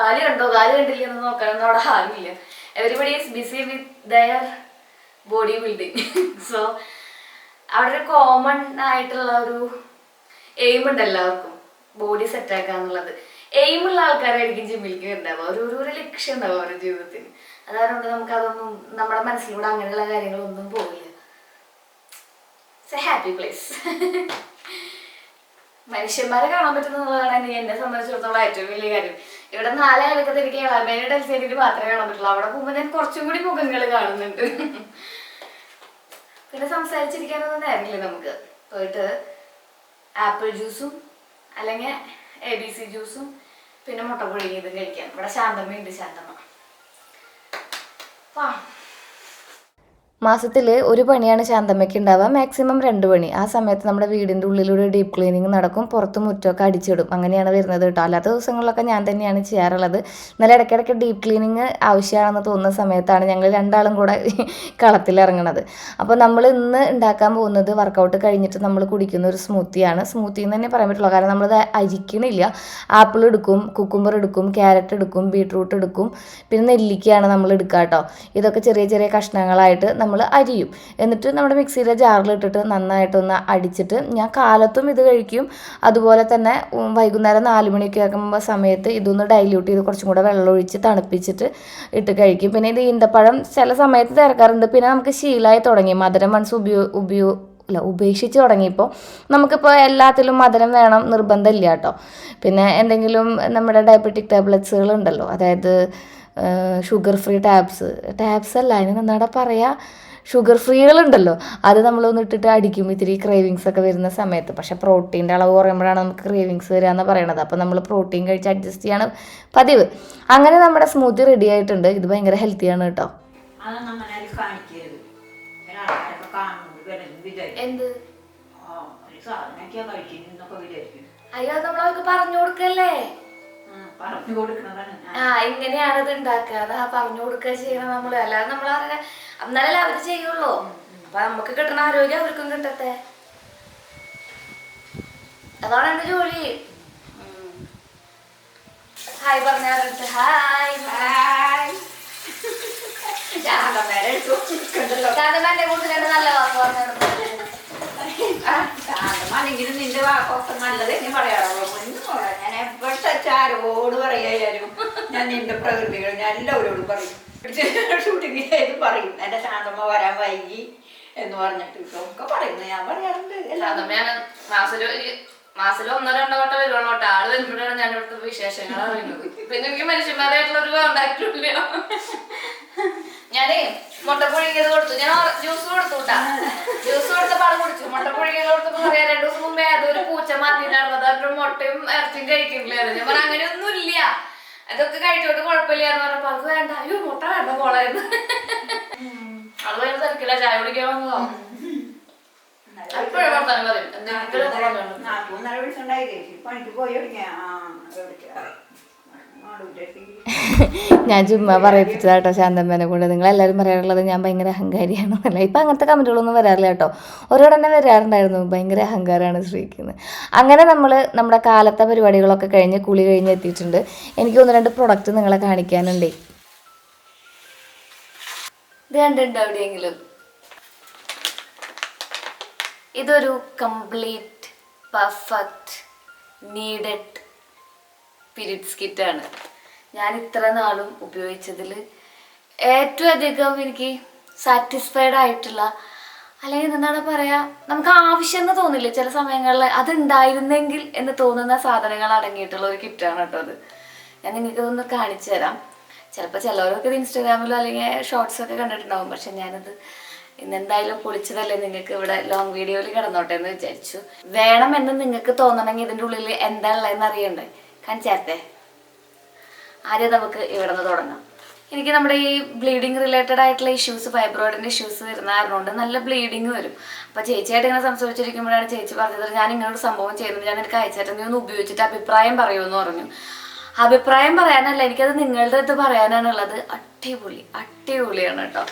കണ്ടോ കാല് കണ്ടില്ല എന്ന് നോക്കാനൊന്നും അവിടെ ആരുമില്ല. Everybody is busy with there body building. So അവിടെ ഒരു കോമൺ ആയിട്ടുള്ള ഒരു എയിം ഉണ്ട് എല്ലാവർക്കും, ബോഡി സെറ്റ് ആക്കുക എന്നുള്ളത്. എയിമുള്ള ആൾക്കാരായിരിക്കും ജിമ്മിലേക്ക് ഉണ്ടാവുക, ഒരു ലക്ഷ്യം ഉണ്ടാവുക അവരുടെ ജീവിതത്തിന്. അതുകൊണ്ട് നമുക്ക് അതൊന്നും നമ്മുടെ മനസ്സിലൂടെ അങ്ങനെയുള്ള കാര്യങ്ങളൊന്നും പോവില്ല. It's A happy place. മനുഷ്യന്മാരെ കാണാൻ പറ്റുന്നതാണ് എന്നെ സംബന്ധിച്ചിടത്തോളം ഏറ്റവും വലിയ കാര്യം. ഇവിടെ 4 ആൾക്കത്തെ എനിക്ക് ഇളമേരുടെ ഡൽസേരിയിൽ മാത്രമേ കാണാൻ പറ്റുള്ളൂ. അവിടെ പോകുമ്പോൾ ഞാൻ കുറച്ചും കൂടി മുഖങ്ങൾ കാണുന്നുണ്ട്. പിന്നെ സംസാരിച്ചിരിക്കാനൊന്നും നേരമില്ല നമുക്ക്. പോയിട്ട് ആപ്പിൾ ജ്യൂസും അല്ലെങ്കിൽ ABC ജ്യൂസും പിന്നെ മുട്ട പുഴുങ്ങിയതും കഴിക്കാം. ഇവിടെ ശാന്തമ്മയുണ്ട്, ശാന്തമ്മ. മാസത്തിൽ ഒരു പണിയാണ് ശാന്തമ്മയ്ക്ക് ഉണ്ടാവുക, മാക്സിമം 2 പണി. ആ സമയത്ത് നമ്മുടെ വീടിൻ്റെ ഉള്ളിലൂടെ ഡീപ്പ് ക്ലീനിങ് നടക്കും, പുറത്ത് മുറ്റമൊക്കെ അടിച്ചിടും. അങ്ങനെയാണ് വരുന്നത് കേട്ടോ. അല്ലാത്ത ദിവസങ്ങളിലൊക്കെ ഞാൻ തന്നെയാണ് ചെയ്യാറുള്ളത്. എന്നാലും ഇടയ്ക്കിടയ്ക്ക് ഡീപ്പ് ക്ലീനിങ് ആവശ്യമാണെന്ന് തോന്നുന്ന സമയത്താണ് ഞങ്ങൾ 2 ആളും കൂടെ കളത്തിലിറങ്ങണത്. അപ്പോൾ നമ്മൾ ഇന്ന് ഉണ്ടാക്കാൻ പോകുന്നത് വർക്കൗട്ട് കഴിഞ്ഞിട്ട് നമ്മൾ കുടിക്കുന്ന ഒരു സ്മൂത്തിയാണ്. സ്മൂത്തി എന്ന് തന്നെ പറയാൻ പറ്റുള്ളൂ, കാരണം നമ്മളത് അരിക്കണില്ല. ആപ്പിൾ എടുക്കും, കുക്കുംബർ എടുക്കും, ക്യാരറ്റ് എടുക്കും, ബീട്രൂട്ട് എടുക്കും, പിന്നെ നെല്ലിക്കയാണ് നമ്മൾ എടുക്കുക കേട്ടോ. ഇതൊക്കെ ചെറിയ ചെറിയ കഷ്ണങ്ങളായിട്ട് നമ്മൾ അരിയും. എന്നിട്ട് നമ്മുടെ മിക്സിയിലെ ജാറിലിട്ടിട്ട് നന്നായിട്ടൊന്ന് അടിച്ചിട്ട് ഞാൻ കാലത്തും ഇത് കഴിക്കും. അതുപോലെ തന്നെ വൈകുന്നേരം 4 മണിയൊക്കെ ആകുമ്പോൾ സമയത്ത് ഇതൊന്ന് ഡൈല്യൂട്ട് ചെയ്ത് കുറച്ചും കൂടെ വെള്ളമൊഴിച്ച് തണുപ്പിച്ചിട്ട് ഇട്ട് കഴിക്കും. പിന്നെ ഇത് ഈന്തപ്പഴം ചില സമയത്ത് ചേർക്കാറുണ്ട്. പിന്നെ നമുക്ക് ശീലമായി തുടങ്ങി, മധുരം മനസ്സ് ഉപേക്ഷിച്ച് തുടങ്ങിയപ്പോൾ നമുക്കിപ്പോൾ എല്ലാത്തിലും മധുരം വേണം നിർബന്ധമില്ല കേട്ടോ. പിന്നെ എന്തെങ്കിലും നമ്മുടെ ഡയബറ്റിക് ടാബ്ലറ്റ്സുകൾ ഉണ്ടല്ലോ, അതായത് ഷുഗർ ഫ്രീ ടാബ്സ് അല്ല, അതിന് എന്താ പറയുക, ഷുഗർ ഫ്രീകളുണ്ടല്ലോ, അത് നമ്മളൊന്ന് ഇട്ടിട്ട് അടിക്കും ഇത്തിരി ക്രേവിങ്സ് ഒക്കെ വരുന്ന സമയത്ത്. പക്ഷേ പ്രോട്ടീൻ്റെ അളവ് കുറയുമ്പോഴാണ് നമുക്ക് ക്രേവിങ്സ് വരിക എന്ന് പറയണത്. അപ്പോൾ നമ്മൾ പ്രോട്ടീൻ കഴിച്ച് അഡ്ജസ്റ്റ് ചെയ്യാണ് പതിവ്. അങ്ങനെ നമ്മുടെ സ്മൂത്തി റെഡി ആയിട്ടുണ്ട്. ഇത് ഭയങ്കര ഹെൽത്തിയാണ് കേട്ടോ. അയ്യോ, നമ്മളവർക്ക് പറഞ്ഞു കൊടുക്കല്ലേ, ഇങ്ങനെയാണ് ഇത് ഉണ്ടാക്കുക, അതാ പറഞ്ഞു കൊടുക്കുക ചെയ്യണം നമ്മള്. അല്ലാതെ നമ്മളറിയാ എന്നാലല്ലേ അവര് ചെയ്യുള്ളൂ. അപ്പൊ നമുക്ക് കിട്ടണ ആരോഗ്യം അവർക്കും കിട്ടട്ടെ, അതാണ് എന്റെ ജോലി. ഹായ് പറഞ്ഞാറുണ്ട്. ഹായ് എന്നെ കുറിച്ച് രണ്ട് നല്ല വാക്ക് പറഞ്ഞു.
ശാന്തമാണെങ്കിലും നിന്റെ വാക്കൊക്കെ നല്ലത് ഇനി പറയാറുള്ളൂ. ഞാൻ എപ്പോഴത്തെ ആരോട് പറയാനും ഞാൻ നിന്റെ പ്രകൃതികൾ ഞാൻ എല്ലാവരോടും പറയും. ഷൂട്ടിങ് ചെയ്ത് പറയും എന്റെ ശാന്തമ്മ വരാൻ വൈകി എന്ന് പറഞ്ഞിട്ട് ഒക്കെ പറയുന്നു. ഞാൻ പറയാറുണ്ട്.
മാസത്തിൽ 1-2 വട്ടം വരുവാണോട്ടെ. ആള് വരുമ്പോഴാണ് ഞാൻ ഇവിടുത്തെ വിശേഷങ്ങൾ അറിയുന്നത്. പിന്നെ എനിക്ക് മനുഷ്യന്മാരായിട്ടുള്ള ഒരു കോണ്ടാക്റ്റും ഇല്ല. ഞാനേ മുട്ട പുഴുങ്ങിയത് കൊടുത്തു, ഞാൻ ജ്യൂസ് കൊടുത്തു കേട്ടാ. ജ്യൂസ് കൊടുത്തപ്പോൾ ആള് കുടിച്ചു. മുട്ട പുഴുങ്ങിയത് കൊടുത്തപ്പോൾ പറയാം 2 ദിവസം മുമ്പേ അതൊരു പൂച്ച മാറ്റിണ്ടായിരുന്നത്, അതൊരു മുട്ടയും ഇറച്ചിയും കഴിക്കുന്നില്ലായിരുന്നു. ഞാൻ പറഞ്ഞ അങ്ങനെയൊന്നും ഇല്ല, അതൊക്കെ കഴിച്ചോട്ട് കുഴപ്പമില്ല എന്ന് പറഞ്ഞപ്പോ അത് വേണ്ട, അയ്യോ മുട്ട വേണ്ട പോളായിരുന്നു. അത് ഭയങ്കര തിരക്കില്ല, ചായ കുടിക്കാൻ വന്നതോ.
പണിക്ക് പോയി
ഞാൻ ചുമ്മാ പറയിപ്പിച്ചതാട്ടോ ശാന്തമ്മേനെ കൊണ്ട്. നിങ്ങളെല്ലാവരും പറയാറുള്ളത് ഞാൻ ഭയങ്കര അഹങ്കാരിയാണെന്നല്ല. ഇപ്പം അങ്ങനത്തെ കമൻറ്റുകളൊന്നും വരാറില്ല കേട്ടോ. ഓരോടെ തന്നെ വരാറുണ്ടായിരുന്നു, ഭയങ്കര അഹങ്കാരമാണ് ശ്രീക്കുന്നത്. അങ്ങനെ നമ്മൾ നമ്മുടെ കാലത്തെ പരിപാടികളൊക്കെ കഴിഞ്ഞ് കുളി കഴിഞ്ഞ് എത്തിയിട്ടുണ്ട്. എനിക്ക് 1-2 പ്രൊഡക്റ്റ് നിങ്ങളെ കാണിക്കാനുണ്ടേ. ഇത് കണ്ടിട്ടുണ്ടോ എവിടെയെങ്കിലും? ഇതൊരു കംപ്ലീറ്റ് പെർഫെക്റ്റ് നീഡഡ് പീരിയഡ്സ് കിറ്റാണ്. ഞാൻ ഇത്ര നാളും ഉപയോഗിച്ചതിൽ ഏറ്റവും അധികം എനിക്ക് സാറ്റിസ്ഫൈഡ് ആയിട്ടുള്ള, അല്ലെങ്കിൽ എന്താണ് പറയുക, നമുക്ക് ആവശ്യം എന്ന് തോന്നില്ല ചില സമയങ്ങളിൽ, അതുണ്ടായിരുന്നെങ്കിൽ എന്ന് തോന്നുന്ന സാധനങ്ങൾ അടങ്ങിയിട്ടുള്ള ഒരു കിറ്റാണ് കേട്ടോ അത്. ഞാൻ നിങ്ങൾക്കിതൊന്ന് കാണിച്ചു തരാം. ചിലപ്പോൾ ചിലവരൊക്കെ ഇത് ഇൻസ്റ്റാഗ്രാമിലോ അല്ലെങ്കിൽ ഷോർട്സൊക്കെ കണ്ടിട്ടുണ്ടാവും. പക്ഷെ ഞാനത് ഇന്നെന്തായാലും പൊളിച്ചതല്ലേ, നിങ്ങൾക്ക് ഇവിടെ ലോങ് വീഡിയോയിൽ കിടന്നോട്ടെ എന്ന് വിചാരിച്ചു. വേണമെന്ന് നിങ്ങൾക്ക് തോന്നണമെങ്കിൽ ഇതിൻ്റെ ഉള്ളിൽ എന്താ ഉള്ളതെന്ന് അറിയണ്ടേ, കാണിച്ചേരത്തെ. ആദ്യം നമുക്ക് ഇവിടെ നിന്ന് തുടങ്ങാം. എനിക്ക് നമ്മുടെ ഈ ബ്ലീഡിങ് റിലേറ്റഡ് ആയിട്ടുള്ള ഇഷ്യൂസ്, ഫൈബ്രോയിഡിൻ്റെ ഇഷ്യൂസ് വരുന്ന കാരണമുണ്ട് നല്ല ബ്ലീഡിങ് വരും. അപ്പോൾ ചേച്ചിയായിട്ട് ഇങ്ങനെ സംസാരിച്ചിരിക്കുമ്പോഴാണ് ചേച്ചി പറഞ്ഞത്, ഞാൻ ഇങ്ങനൊരു സംഭവം ചെയ്യുന്നത്, ഞാൻ എനിക്ക് അയച്ചിട്ട് നീ ഒന്ന് ഉപയോഗിച്ചിട്ട് അഭിപ്രായം പറയുമെന്ന് പറഞ്ഞു. അഭിപ്രായം പറയാനല്ല, എനിക്കത് നിങ്ങളുടെ അടുത്ത് പറയാനാണുള്ളത്. അടിപൊളിയാണ് കേട്ടോ.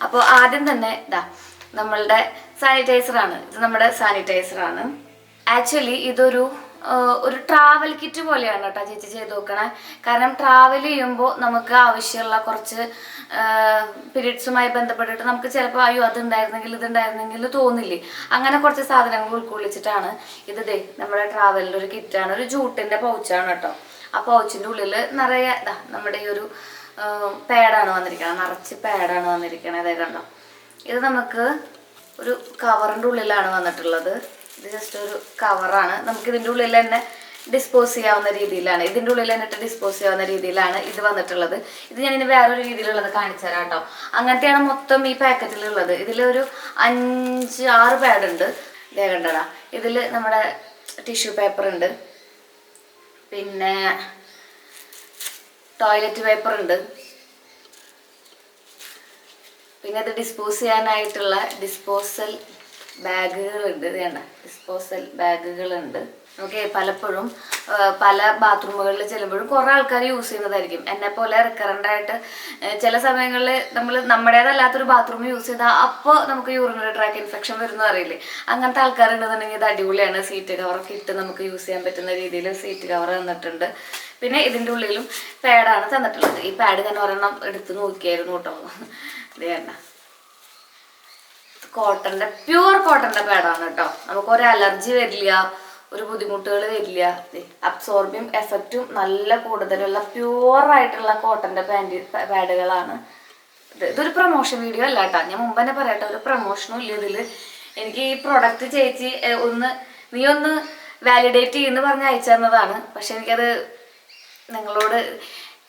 അപ്പോൾ ആദ്യം തന്നെ ഇതാ നമ്മളുടെ സാനിറ്റൈസറാണ്. ഇത് നമ്മുടെ സാനിറ്റൈസറാണ്. ആക്ച്വലി ഇതൊരു ട്രാവൽ കിറ്റ് പോലെയാണ് കേട്ടോ ചേച്ചി ചെയ്ത് നോക്കണേ. കാരണം ട്രാവൽ ചെയ്യുമ്പോൾ നമുക്ക് ആവശ്യമുള്ള കുറച്ച് പീരീഡ്സുമായി ബന്ധപ്പെട്ടിട്ട് നമുക്ക് ചിലപ്പോൾ അയ്യോ ഇതുണ്ടായിരുന്നെങ്കിൽ തോന്നില്ലേ, അങ്ങനെ കുറച്ച് സാധനങ്ങൾ ഉൾക്കൊള്ളിച്ചിട്ടാണ് ഇത്. നമ്മുടെ ട്രാവലിൻ്റെ ഒരു കിറ്റാണ്, ഒരു ജൂട്ടിൻ്റെ പൗച്ചാണ് കേട്ടോ. ആ പൗച്ചിൻ്റെ ഉള്ളിൽ നിറയെ നമ്മുടെ ഈ ഒരു പാഡാണ് വന്നിരിക്കുന്നത്, നിറച്ച് പാഡാണ് വന്നിരിക്കുന്നത്. അതേ കണ്ടോ, ഇത് നമുക്ക് ഒരു കവറിൻ്റെ ഉള്ളിലാണ് വന്നിട്ടുള്ളത്. ഇത് ജസ്റ്റ് ഒരു കവറാണ്. നമുക്ക് ഇതിൻ്റെ ഉള്ളിൽ തന്നെ ഡിസ്പോസ് ചെയ്യാവുന്ന രീതിയിലാണ്, ഇതിൻ്റെ ഉള്ളിൽ തന്നെ ഡിസ്പോസ് ചെയ്യാവുന്ന രീതിയിലാണ് ഇത് വന്നിട്ടുള്ളത്. ഇത് ഞാനിനി വേറൊരു രീതിയിലുള്ളത് കാണിച്ചു തരാം കേട്ടോ. അങ്ങനത്തെയാണ് മൊത്തം ഈ പാക്കറ്റിലുള്ളത്. ഇതിലൊരു 5-6 പാഡ് ഉണ്ട്. ഇതേ കണ്ടടാ, ഇതിൽ നമ്മുടെ ടിഷ്യൂ പേപ്പർ ഉണ്ട്, പിന്നെ ടോയ്ലറ്റ് പേപ്പർ ഉണ്ട്, പിന്നെ ഇത് ഡിസ്പോസ് ചെയ്യാനായിട്ടുള്ള ഡിസ്പോസൽ ബാഗുകളുണ്ട്. ഇത് വേണ്ട, ഡിസ്പോസൽ ബാഗുകളുണ്ട്. നമുക്ക് പലപ്പോഴും പല ബാത്റൂമുകളിൽ ചെല്ലുമ്പോഴും കുറേ ആൾക്കാർ യൂസ് ചെയ്യുന്നതായിരിക്കും. എന്നെ പോലെ റിക്കറൻ്റ് ആയിട്ട് ചില സമയങ്ങളിൽ നമ്മൾ നമ്മുടേതല്ലാത്തൊരു ബാത്റൂം യൂസ് ചെയ്താൽ അപ്പോൾ നമുക്ക് യൂറിനറി ട്രാക്ക് ഇൻഫെക്ഷൻ വരുന്നു അറിയില്ലേ, അങ്ങനത്തെ ആൾക്കാരുണ്ടെന്നുണ്ടെങ്കിൽ ഇത് അടിപൊളിയാണ്. സീറ്റ് കവറൊക്കെ ഇട്ട് നമുക്ക് യൂസ് ചെയ്യാൻ പറ്റുന്ന രീതിയിൽ സീറ്റ് കവർ തന്നിട്ടുണ്ട്. പിന്നെ ഇതിൻ്റെ ഉള്ളിലും പാഡാണ് തന്നിട്ടുള്ളത്. ഈ പാഡ് ഞാൻ ഒരെണ്ണം എടുത്ത് നോക്കിയായിരുന്നു കേട്ടോ. ഇത് വേണ്ട, കോട്ടൻ്റെ പ്യുവർ കോട്ടൻ്റെ പാഡാണ് കേട്ടോ. നമുക്കൊരു അലർജി വരില്ല, ഒരു ബുദ്ധിമുട്ടുകൾ വരില്ല. അബ്സോർബിങ് എഫക്റ്റും നല്ല കൂടുതലുള്ള പ്യുവറായിട്ടുള്ള കോട്ടൻ്റെ പാഡുകളാണ്. ഇതൊരു പ്രൊമോഷൻ വീഡിയോ അല്ല കേട്ടോ, ഞാൻ മുമ്പ് തന്നെ പറയട്ടെ, ഒരു പ്രൊമോഷനും ഇല്ല ഇതിൽ. എനിക്ക് ഈ പ്രൊഡക്റ്റ് ചേച്ചി നീ ഒന്ന് വാലിഡേറ്റ് ചെയ്യുമെന്ന് പറഞ്ഞ് അയച്ചു തന്നതാണ്. പക്ഷെ എനിക്കത് നിങ്ങളോട്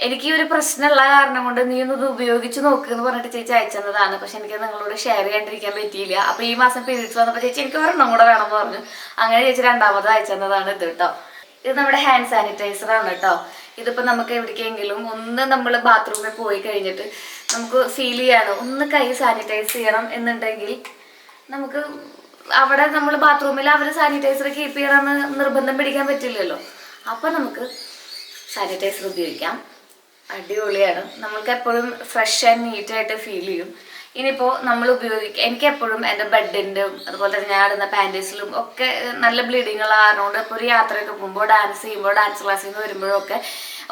എനിക്ക് ഒരു പ്രശ്നമുള്ള കാരണം കൊണ്ട് നീ ഒന്ന് ഇത് ഉപയോഗിച്ച് നോക്കുമെന്ന് പറഞ്ഞിട്ട് ചേച്ചി അയച്ചതാണ്. പക്ഷെ എനിക്ക് നിങ്ങളോട് ഷെയർ ചെയ്യാണ്ടിരിക്കാൻ പറ്റിയില്ല. അപ്പോൾ ഈ മാസം പീരീഡ്സ് വന്നപ്പോൾ ചേച്ചി എനിക്ക് ഒരെണ്ണം കൂടെ വേണമെന്ന് പറഞ്ഞു. അങ്ങനെ ചേച്ചി രണ്ടാമത് അയച്ചതാണ് ഇത് കേട്ടോ. ഇത് നമ്മുടെ ഹാൻഡ് സാനിറ്റൈസറാണ് കേട്ടോ. ഇതിപ്പോൾ നമുക്ക് എവിടേക്കെങ്കിലും നമ്മൾ ബാത്റൂമിൽ പോയി കഴിഞ്ഞിട്ട് നമുക്ക് ഫീൽ ചെയ്യാണ് ഒന്ന് കൈ സാനിറ്റൈസ് ചെയ്യണം എന്നുണ്ടെങ്കിൽ നമുക്ക് അവിടെ നമ്മൾ ബാത്റൂമിൽ അവർ സാനിറ്റൈസർ കീപ്പ് ചെയ്യണമെന്ന് നിർബന്ധം പിടിക്കാൻ പറ്റില്ലല്ലോ. അപ്പോൾ നമുക്ക് സാനിറ്റൈസർ ഉപയോഗിക്കാം. അടിപൊളിയാണ്. നമ്മൾക്ക് എപ്പോഴും ഫ്രഷ് ആൻഡ് നീറ്റായിട്ട് ഫീൽ ചെയ്യും. ഇനിയിപ്പോൾ നമ്മൾ എനിക്ക് എപ്പോഴും എൻ്റെ ബെഡിൻ്റെയും അതുപോലെ തന്നെ ഞാൻ ഇടുന്ന പാൻറ്റീസിലും ഒക്കെ നല്ല ബ്ലീഡിങ്ങുള്ളതുകൊണ്ട് ഇപ്പോൾ ഒരു യാത്രയൊക്കെ പോകുമ്പോൾ ഡാൻസ് ചെയ്യുമ്പോൾ ഡാൻസ് ക്ലാസ്സിൽ നിന്ന് വരുമ്പോഴൊക്കെ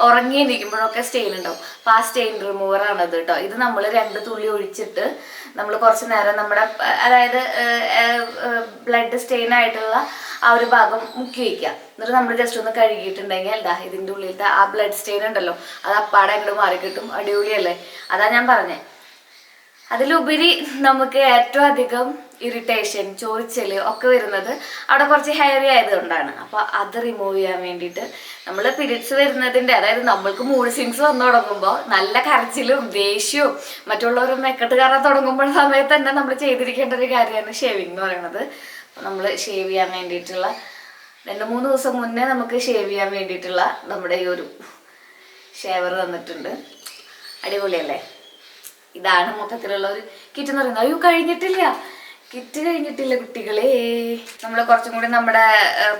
ഉറങ്ങി എണീക്കുമ്പോഴൊക്കെ സ്റ്റെയിൻ ഉണ്ടാവും. അപ്പോൾ ആ സ്റ്റെയിൻ റിമൂവറാണത് കേട്ടോ. ഇത് നമ്മൾ 2 തുള്ളി ഒഴിച്ചിട്ട് നമ്മൾ കുറച്ച് നേരം നമ്മുടെ അതായത് ബ്ലഡ് സ്റ്റെയിൻ ആയിട്ടുള്ള ആ ഒരു ഭാഗം മുക്കി വയ്ക്കുക. എന്നിട്ട് നമ്മൾ ജസ്റ്റ് ഒന്ന് കഴുകിയിട്ടുണ്ടെങ്കിൽ ഇതിൻ്റെ ഉള്ളിലത്തെ ആ ബ്ലഡ് സ്റ്റെയിൻ ഉണ്ടല്ലോ അത് അപ്പാടെ അങ്ങോട്ട് മാറിക്കിട്ടും. അടിപൊളിയല്ലേ? അതാ ഞാൻ പറഞ്ഞേ. അതിലുപരി നമുക്ക് ഏറ്റവും അധികം ഇറിറ്റേഷൻ, ചൊറിച്ചൽ ഒക്കെ വരുന്നത് അവിടെ കുറച്ച് ഹെയറി ആയതുകൊണ്ടാണ്. അപ്പോൾ അത് റിമൂവ് ചെയ്യാൻ വേണ്ടിയിട്ട് നമ്മൾ പീരീഡ്സ് വരുന്നതിൻ്റെ അതായത് നമ്മൾക്ക് മൂഡ് സ്വിങ്സ് വന്നു തുടങ്ങുമ്പോൾ നല്ല കരച്ചിലും ദേഷ്യവും മറ്റുള്ളവരും മെക്കെട്ട് കയറാൻ തുടങ്ങുമ്പോൾ സമയത്ത് തന്നെ നമ്മൾ ചെയ്തിരിക്കേണ്ട ഒരു കാര്യമാണ് ഷേവിങ് എന്ന് പറയുന്നത്. അപ്പോൾ നമ്മൾ ഷേവ് ചെയ്യാൻ വേണ്ടിയിട്ടുള്ള 2-3 ദിവസം മുന്നേ നമുക്ക് ഷേവ് ചെയ്യാൻ വേണ്ടിയിട്ടുള്ള നമ്മുടെ ഈ ഒരു ഷേവർ തന്നിട്ടുണ്ട്. അടിപൊളിയല്ലേ? ഇതാണ് മൊത്തത്തിലുള്ള ഒരു കിറ്റ് എന്ന് പറയുന്നത്. അയ്യോ കിറ്റ് കഴിഞ്ഞിട്ടില്ല കുട്ടികളെ. നമ്മൾ കുറച്ചും കൂടി നമ്മുടെ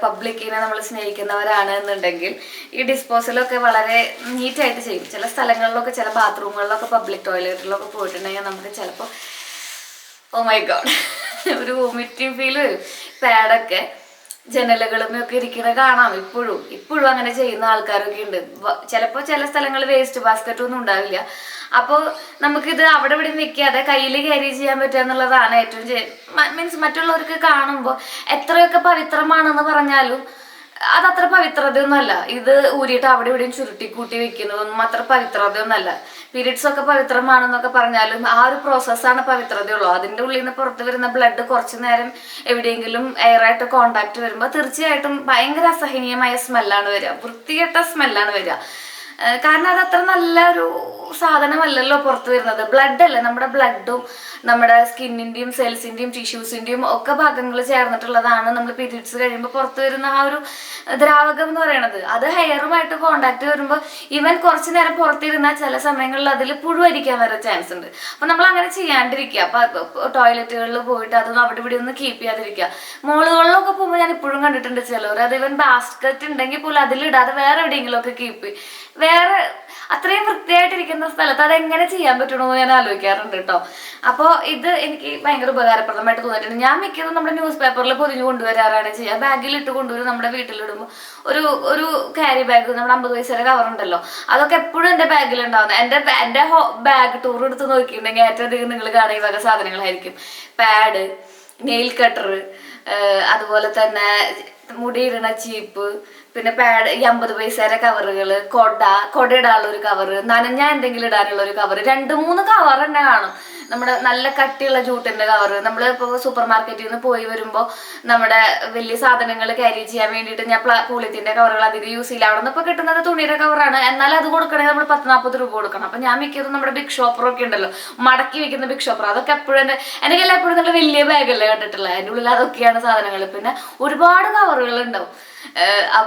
പബ്ലിക്കിനെ നമ്മൾ സ്നേഹിക്കുന്നവരാണ് എന്നുണ്ടെങ്കിൽ ഈ ഡിസ്പോസലൊക്കെ വളരെ നീറ്റായിട്ട് ചെയ്യും. ചില സ്ഥലങ്ങളിലൊക്കെ ചില ബാത്റൂമുകളിലൊക്കെ പബ്ലിക് ടോയ്ലറ്റിലൊക്കെ പോയിട്ടുണ്ടെങ്കിൽ നമുക്ക് ചിലപ്പോൾ ഓ മൈ ഗോഡ് ഒരു വോമിറ്റിംഗ് ഫീൽ വരും. പാഡൊക്കെ ജനലുകളുമൊക്കെ ഇരിക്കുന്നത് കാണാം. ഇപ്പോഴും അങ്ങനെ ചെയ്യുന്ന ആൾക്കാരൊക്കെ ഉണ്ട്. ചിലപ്പോൾ ചില സ്ഥലങ്ങളിൽ വേസ്റ്റ് ബാസ്ക്കറ്റൊന്നും ഉണ്ടാവില്ല. അപ്പോൾ നമുക്കിത് അവിടെ ഇവിടെ നിൽക്കാതെ കയ്യിൽ ക്യാരി ചെയ്യാൻ പറ്റുക എന്നുള്ളതാണ് ഏറ്റവും മീൻസ് മറ്റുള്ളവർക്ക് കാണുമ്പോൾ എത്രയൊക്കെ പവിത്രമാണെന്ന് പറഞ്ഞാലും അതത്ര പവിത്രതയൊന്നുമല്ല. ഇത് ഊരിയിട്ട് അവിടെ ഇവിടെയും ചുരുട്ടിക്കൂട്ടി വെക്കുന്നതൊന്നും അത്ര പവിത്രതയൊന്നുമല്ല. പീരീഡ്സ് ഒക്കെ പവിത്രമാണെന്നൊക്കെ പറഞ്ഞാലും ആ ഒരു പ്രോസസ്സാണ് പവിത്രതയുള്ളൂ. അതിൻ്റെ ഉള്ളിൽ നിന്ന് പുറത്ത് വരുന്ന ബ്ലഡ് കുറച്ച് നേരം എവിടെയെങ്കിലും എയറായിട്ട് കോണ്ടാക്ട് വരുമ്പോൾ തീർച്ചയായിട്ടും ഭയങ്കര അസഹനീയമായ സ്മെല്ലാണ് വരിക, വൃത്തികെട്ട സ്മെല്ലാണ് വരിക. കാരണം അതത്ര നല്ലൊരു സാധനമല്ലല്ലോ പുറത്ത് വരുന്നത്, ബ്ലഡ് അല്ലേ. നമ്മുടെ ബ്ലഡും നമ്മുടെ സ്കിന്നിന്റെയും സെൽസിന്റെയും ടിഷ്യൂസിന്റെയും ഒക്കെ ഭാഗങ്ങൾ ചേർന്നിട്ടുള്ളതാണ് നമ്മൾ പീരീഡ്സ് കഴിയുമ്പോൾ പുറത്ത് വരുന്ന ആ ഒരു ദ്രാവകം എന്ന് പറയുന്നത്. അത് ഹെയറുമായിട്ട് കോണ്ടാക്ട് വരുമ്പോൾ ഈവൻ കുറച്ച് നേരം പുറത്തിരുന്നാൽ ചില സമയങ്ങളിൽ അതിൽ പുഴുവരിക്കാൻ വരെ ചാൻസ് ഉണ്ട്. അപ്പൊ നമ്മൾ അങ്ങനെ ചെയ്യാണ്ടിരിക്കുക. അപ്പൊ ടോയ്ലറ്റുകളിൽ പോയിട്ട് അത് അവിടെ ഇവിടെ ഒന്ന് കീപ്പ് ചെയ്യാതിരിക്കുക. മോളുകളിലൊക്കെ പോകുമ്പോൾ ഞാൻ ഇപ്പോഴും കണ്ടിട്ടുണ്ട് ചിലവർ അത് ഈവൻ ബാസ്ക്കറ്റ് ഉണ്ടെങ്കിൽ പോലും അതിലിടാതെ വേറെ എവിടെയെങ്കിലും ഒക്കെ കീപ്പ്, വേറെ അത്രയും വൃത്തിയായിട്ടിരിക്കുന്ന സ്ഥലത്ത് അതെങ്ങനെ ചെയ്യാൻ പറ്റണമെന്ന് ഞാൻ ആലോചിക്കാറുണ്ട് കേട്ടോ. അപ്പോൾ ഇത് എനിക്ക് ഭയങ്കര ഉപകാരപ്രദമായിട്ട് തോന്നിയിട്ടുണ്ട്. ഞാൻ മിക്കതും നമ്മുടെ ന്യൂസ് പേപ്പറിൽ പൊതിഞ്ഞ് കൊണ്ടുവരാറാണ് ചെയ്യുക. ബാഗിലിട്ട് കൊണ്ടുവരും. നമ്മുടെ വീട്ടിലിടുമ്പോൾ ഒരു ക്യാരി ബാഗ്, നമ്മുടെ 50 പൈസയുടെ കവർ ഉണ്ടല്ലോ, അതൊക്കെ എപ്പോഴും എൻ്റെ ബാഗിലുണ്ടാവുന്നത്. എൻ്റെ ബാഗ് ടൂർ എടുത്ത് നോക്കിയിട്ടുണ്ടെങ്കിൽ ഏറ്റവും അധികം നിങ്ങൾ കാണുന്ന ഈ വക സാധനങ്ങളായിരിക്കും. പാഡ്, നെയിൽ കട്ടർ, അതുപോലെ തന്നെ മുടിയിടുന്ന ചീപ്പ്, പിന്നെ പാഡ്, ഈ 50 പൈസയുടെ കവറുകൾ, കൊട ഇടാനുള്ള ഒരു കവറ്, നനഞ്ഞ എന്തെങ്കിലും ഇടാനുള്ള ഒരു കവറ്, 2-3 കവർ തന്നെ കാണും. നമ്മുടെ നല്ല കട്ടിയുള്ള ജൂട്ടിന്റെ കവറ്. നമ്മൾ ഇപ്പോൾ സൂപ്പർ മാർക്കറ്റിൽ നിന്ന് പോയി വരുമ്പോൾ നമ്മുടെ വലിയ സാധനങ്ങൾ ക്യാരി ചെയ്യാൻ വേണ്ടിയിട്ട് ഞാൻ പോളിത്തീൻ്റെ കവറുകൾ അധികം യൂസ് ചെയ്യില്ല. അവിടെ നിന്ന് ഇപ്പോൾ കിട്ടുന്നത് തുണിയുടെ കവറാണ്. എന്നാൽ അത് കൊടുക്കണമെങ്കിൽ നമ്മൾ 10-40 രൂപ കൊടുക്കണം. അപ്പം ഞാൻ മിക്കതും നമ്മുടെ ബിഗ് ഷോപ്പറൊക്കെ ഉണ്ടല്ലോ, മടക്കി വെക്കുന്ന ബിഗ് ഷോപ്പർ, അതൊക്കെ എപ്പോഴും എനിക്കെല്ലാം എപ്പോഴും നല്ല വലിയ ബാഗല്ലേ കണ്ടിട്ടുള്ളത്. അതിൻ്റെ ഉള്ളിൽ അതൊക്കെയാണ് സാധനങ്ങൾ. പിന്നെ ഒരുപാട് കവറുകൾ ഉണ്ടാവും.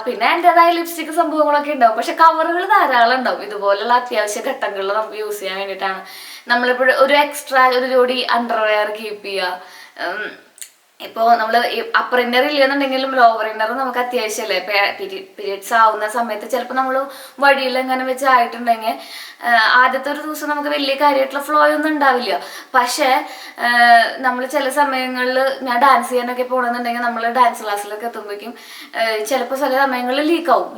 പിന്നെ എൻ്റെതായ ലിപ്സ്റ്റിക് സംഭവങ്ങളൊക്കെ ഉണ്ടാവും. പക്ഷെ കവറുകൾ ധാരാളം ഉണ്ടാവും. ഇതുപോലുള്ള അത്യാവശ്യ ഘട്ടങ്ങളിൽ നമുക്ക് യൂസ് ചെയ്യാൻ വേണ്ടിയിട്ടാണ്. നമ്മളിപ്പോൾ ഒരു എക്സ്ട്രാ ഒരു ജോഡി അണ്ടർവെയർ കീപ്പ് ചെയ്യുക. ഇപ്പോൾ നമ്മൾ അപ്പർ ഇന്നർ ഇല്ലെന്നുണ്ടെങ്കിലും ലോവർ ഇന്നർ നമുക്ക് അത്യാവശ്യമല്ലേ. പീരിയഡ്സ് ആവുന്ന സമയത്ത് ചിലപ്പോൾ നമ്മൾ വഴിയിൽ എങ്ങനെ വെച്ചായിട്ടുണ്ടെങ്കിൽ ആദ്യത്തെ ഒരു ദിവസം നമുക്ക് വലിയ കാര്യമായിട്ടുള്ള ഫ്ലോ ഒന്നും ഉണ്ടാവില്ല. പക്ഷേ നമ്മൾ ചില സമയങ്ങളിൽ ഞാൻ ഡാൻസ് ചെയ്യാനൊക്കെ പോകണമെന്നുണ്ടെങ്കിൽ നമ്മൾ ഡാൻസ് ക്ലാസ്സിലൊക്കെ എത്തുമ്പോഴേക്കും ചിലപ്പോൾ ചില സമയങ്ങളിൽ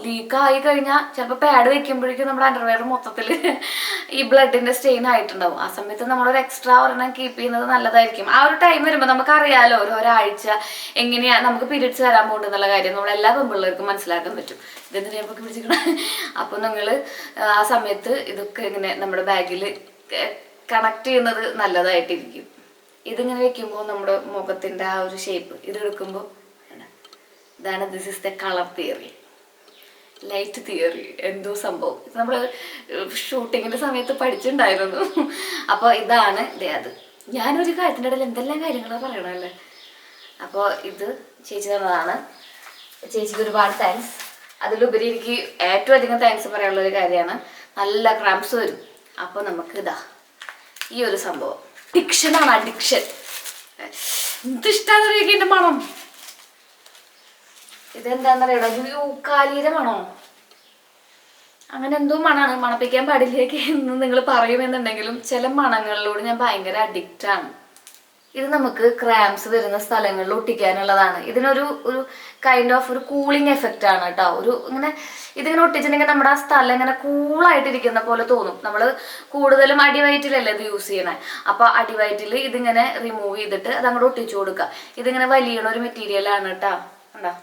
ലീക്കായി കഴിഞ്ഞാൽ ചിലപ്പോൾ പാഡ് വെക്കുമ്പോഴേക്കും നമ്മുടെ അണ്ടർവെയർ മൊത്തത്തിൽ ഈ ബ്ലഡിൻ്റെ സ്റ്റെയിൻ ആയിട്ടുണ്ടാവും. ആ സമയത്ത് നമ്മളൊരു എക്സ്ട്രാ ഒരെണ്ണം കീപ്പ് ചെയ്യുന്നത് നല്ലതായിരിക്കും. ആ ഒരു ടൈം വരുമ്പോൾ നമുക്കറിയാലോ ഒരാഴ്ച എങ്ങനെയാ നമുക്ക് പീരിയഡ്സ് വരാൻ പോകുന്നുള്ള കാര്യം നമ്മളെല്ലാ പെൺപിള്ളേർക്കും മനസ്സിലാക്കാൻ പറ്റും. ഇതെന്തിനാ നമുക്ക് പിടിച്ചിരിക്കണം. അപ്പോൾ നിങ്ങൾ ആ സമയത്ത് ഇതൊക്കെ ഇങ്ങനെ നമ്മുടെ ബാഗിൽ കണക്ട് ചെയ്യുന്നത് നല്ലതായിട്ടിരിക്കും. ഇതിങ്ങനെ വെക്കുമ്പോൾ നമ്മുടെ മുഖത്തിൻ്റെ ആ ഒരു ഷേപ്പ് ഇതെടുക്കുമ്പോൾ ഇതാണ് this is the colour theory, light theory, എന്തോ സംഭവം. ഇത് നമ്മൾ ഷൂട്ടിങ്ങിൻ്റെ സമയത്ത് പഠിച്ചിട്ടുണ്ടായിരുന്നു. അപ്പോൾ ഇതാണ് അത്. ഞാനൊരു കാര്യത്തിൻ്റെ ഇടയിൽ എന്തെല്ലാം കാര്യങ്ങളാണ് പറയണമല്ലേ. അപ്പോൾ ഇത് ചേച്ചി തന്നതാണ്. ചേച്ചിക്ക് ഒരുപാട് താങ്ക്സ്. അതിലുപരി എനിക്ക് ഏറ്റവും അധികം താങ്ക്സ് പറയാനുള്ളൊരു കാര്യമാണ്, നല്ല ക്രാംസ് വരും. അപ്പോൾ നമുക്ക് ഇതാ ഈ ഒരു സംഭവം അഡിക്ഷനാണ്. അഡിക്ഷൻ എന്തിഷ്ടാന്ന് അറിയിക്കുക. എൻ്റെ മണം ഇതെന്താണെന്നറിയണോ, ഒരു യൂക്കാലിയുടെ മണോ അങ്ങനെ എന്തോ മണമാണ്. മണപ്പിക്കാൻ പാടില്ലേക്ക് എന്ന് നിങ്ങൾ പറയുമെന്നുണ്ടെങ്കിലും ചില മണങ്ങളിലൂടെ ഞാൻ ഭയങ്കര അഡിക്റ്റാണ്. ഇത് നമുക്ക് ക്രാംസ് വരുന്ന സ്ഥലങ്ങളിൽ ഒട്ടിക്കാനുള്ളതാണ്. ഇതിനൊരു കൈൻഡ് ഓഫ് ഒരു കൂളിംഗ് എഫക്റ്റ് ആണ് കേട്ടോ. ഇതിങ്ങനെ ഒട്ടിച്ചിട്ടുണ്ടെങ്കിൽ നമ്മുടെ ആ സ്ഥലം ഇങ്ങനെ കൂളായിട്ടിരിക്കുന്ന പോലെ തോന്നും. നമ്മൾ കൂടുതലും അടിവയറ്റിലല്ലേ ഇത് യൂസ് ചെയ്യണേ. അപ്പോൾ അടിവയറ്റിൽ ഇതിങ്ങനെ റിമൂവ് ചെയ്തിട്ട് അത് അങ്ങോട്ട് ഒട്ടിച്ചു കൊടുക്കുക. ഇതിങ്ങനെ വലിയണ ഒരു മെറ്റീരിയലാണ് കേട്ടോ. ഉണ്ടോ,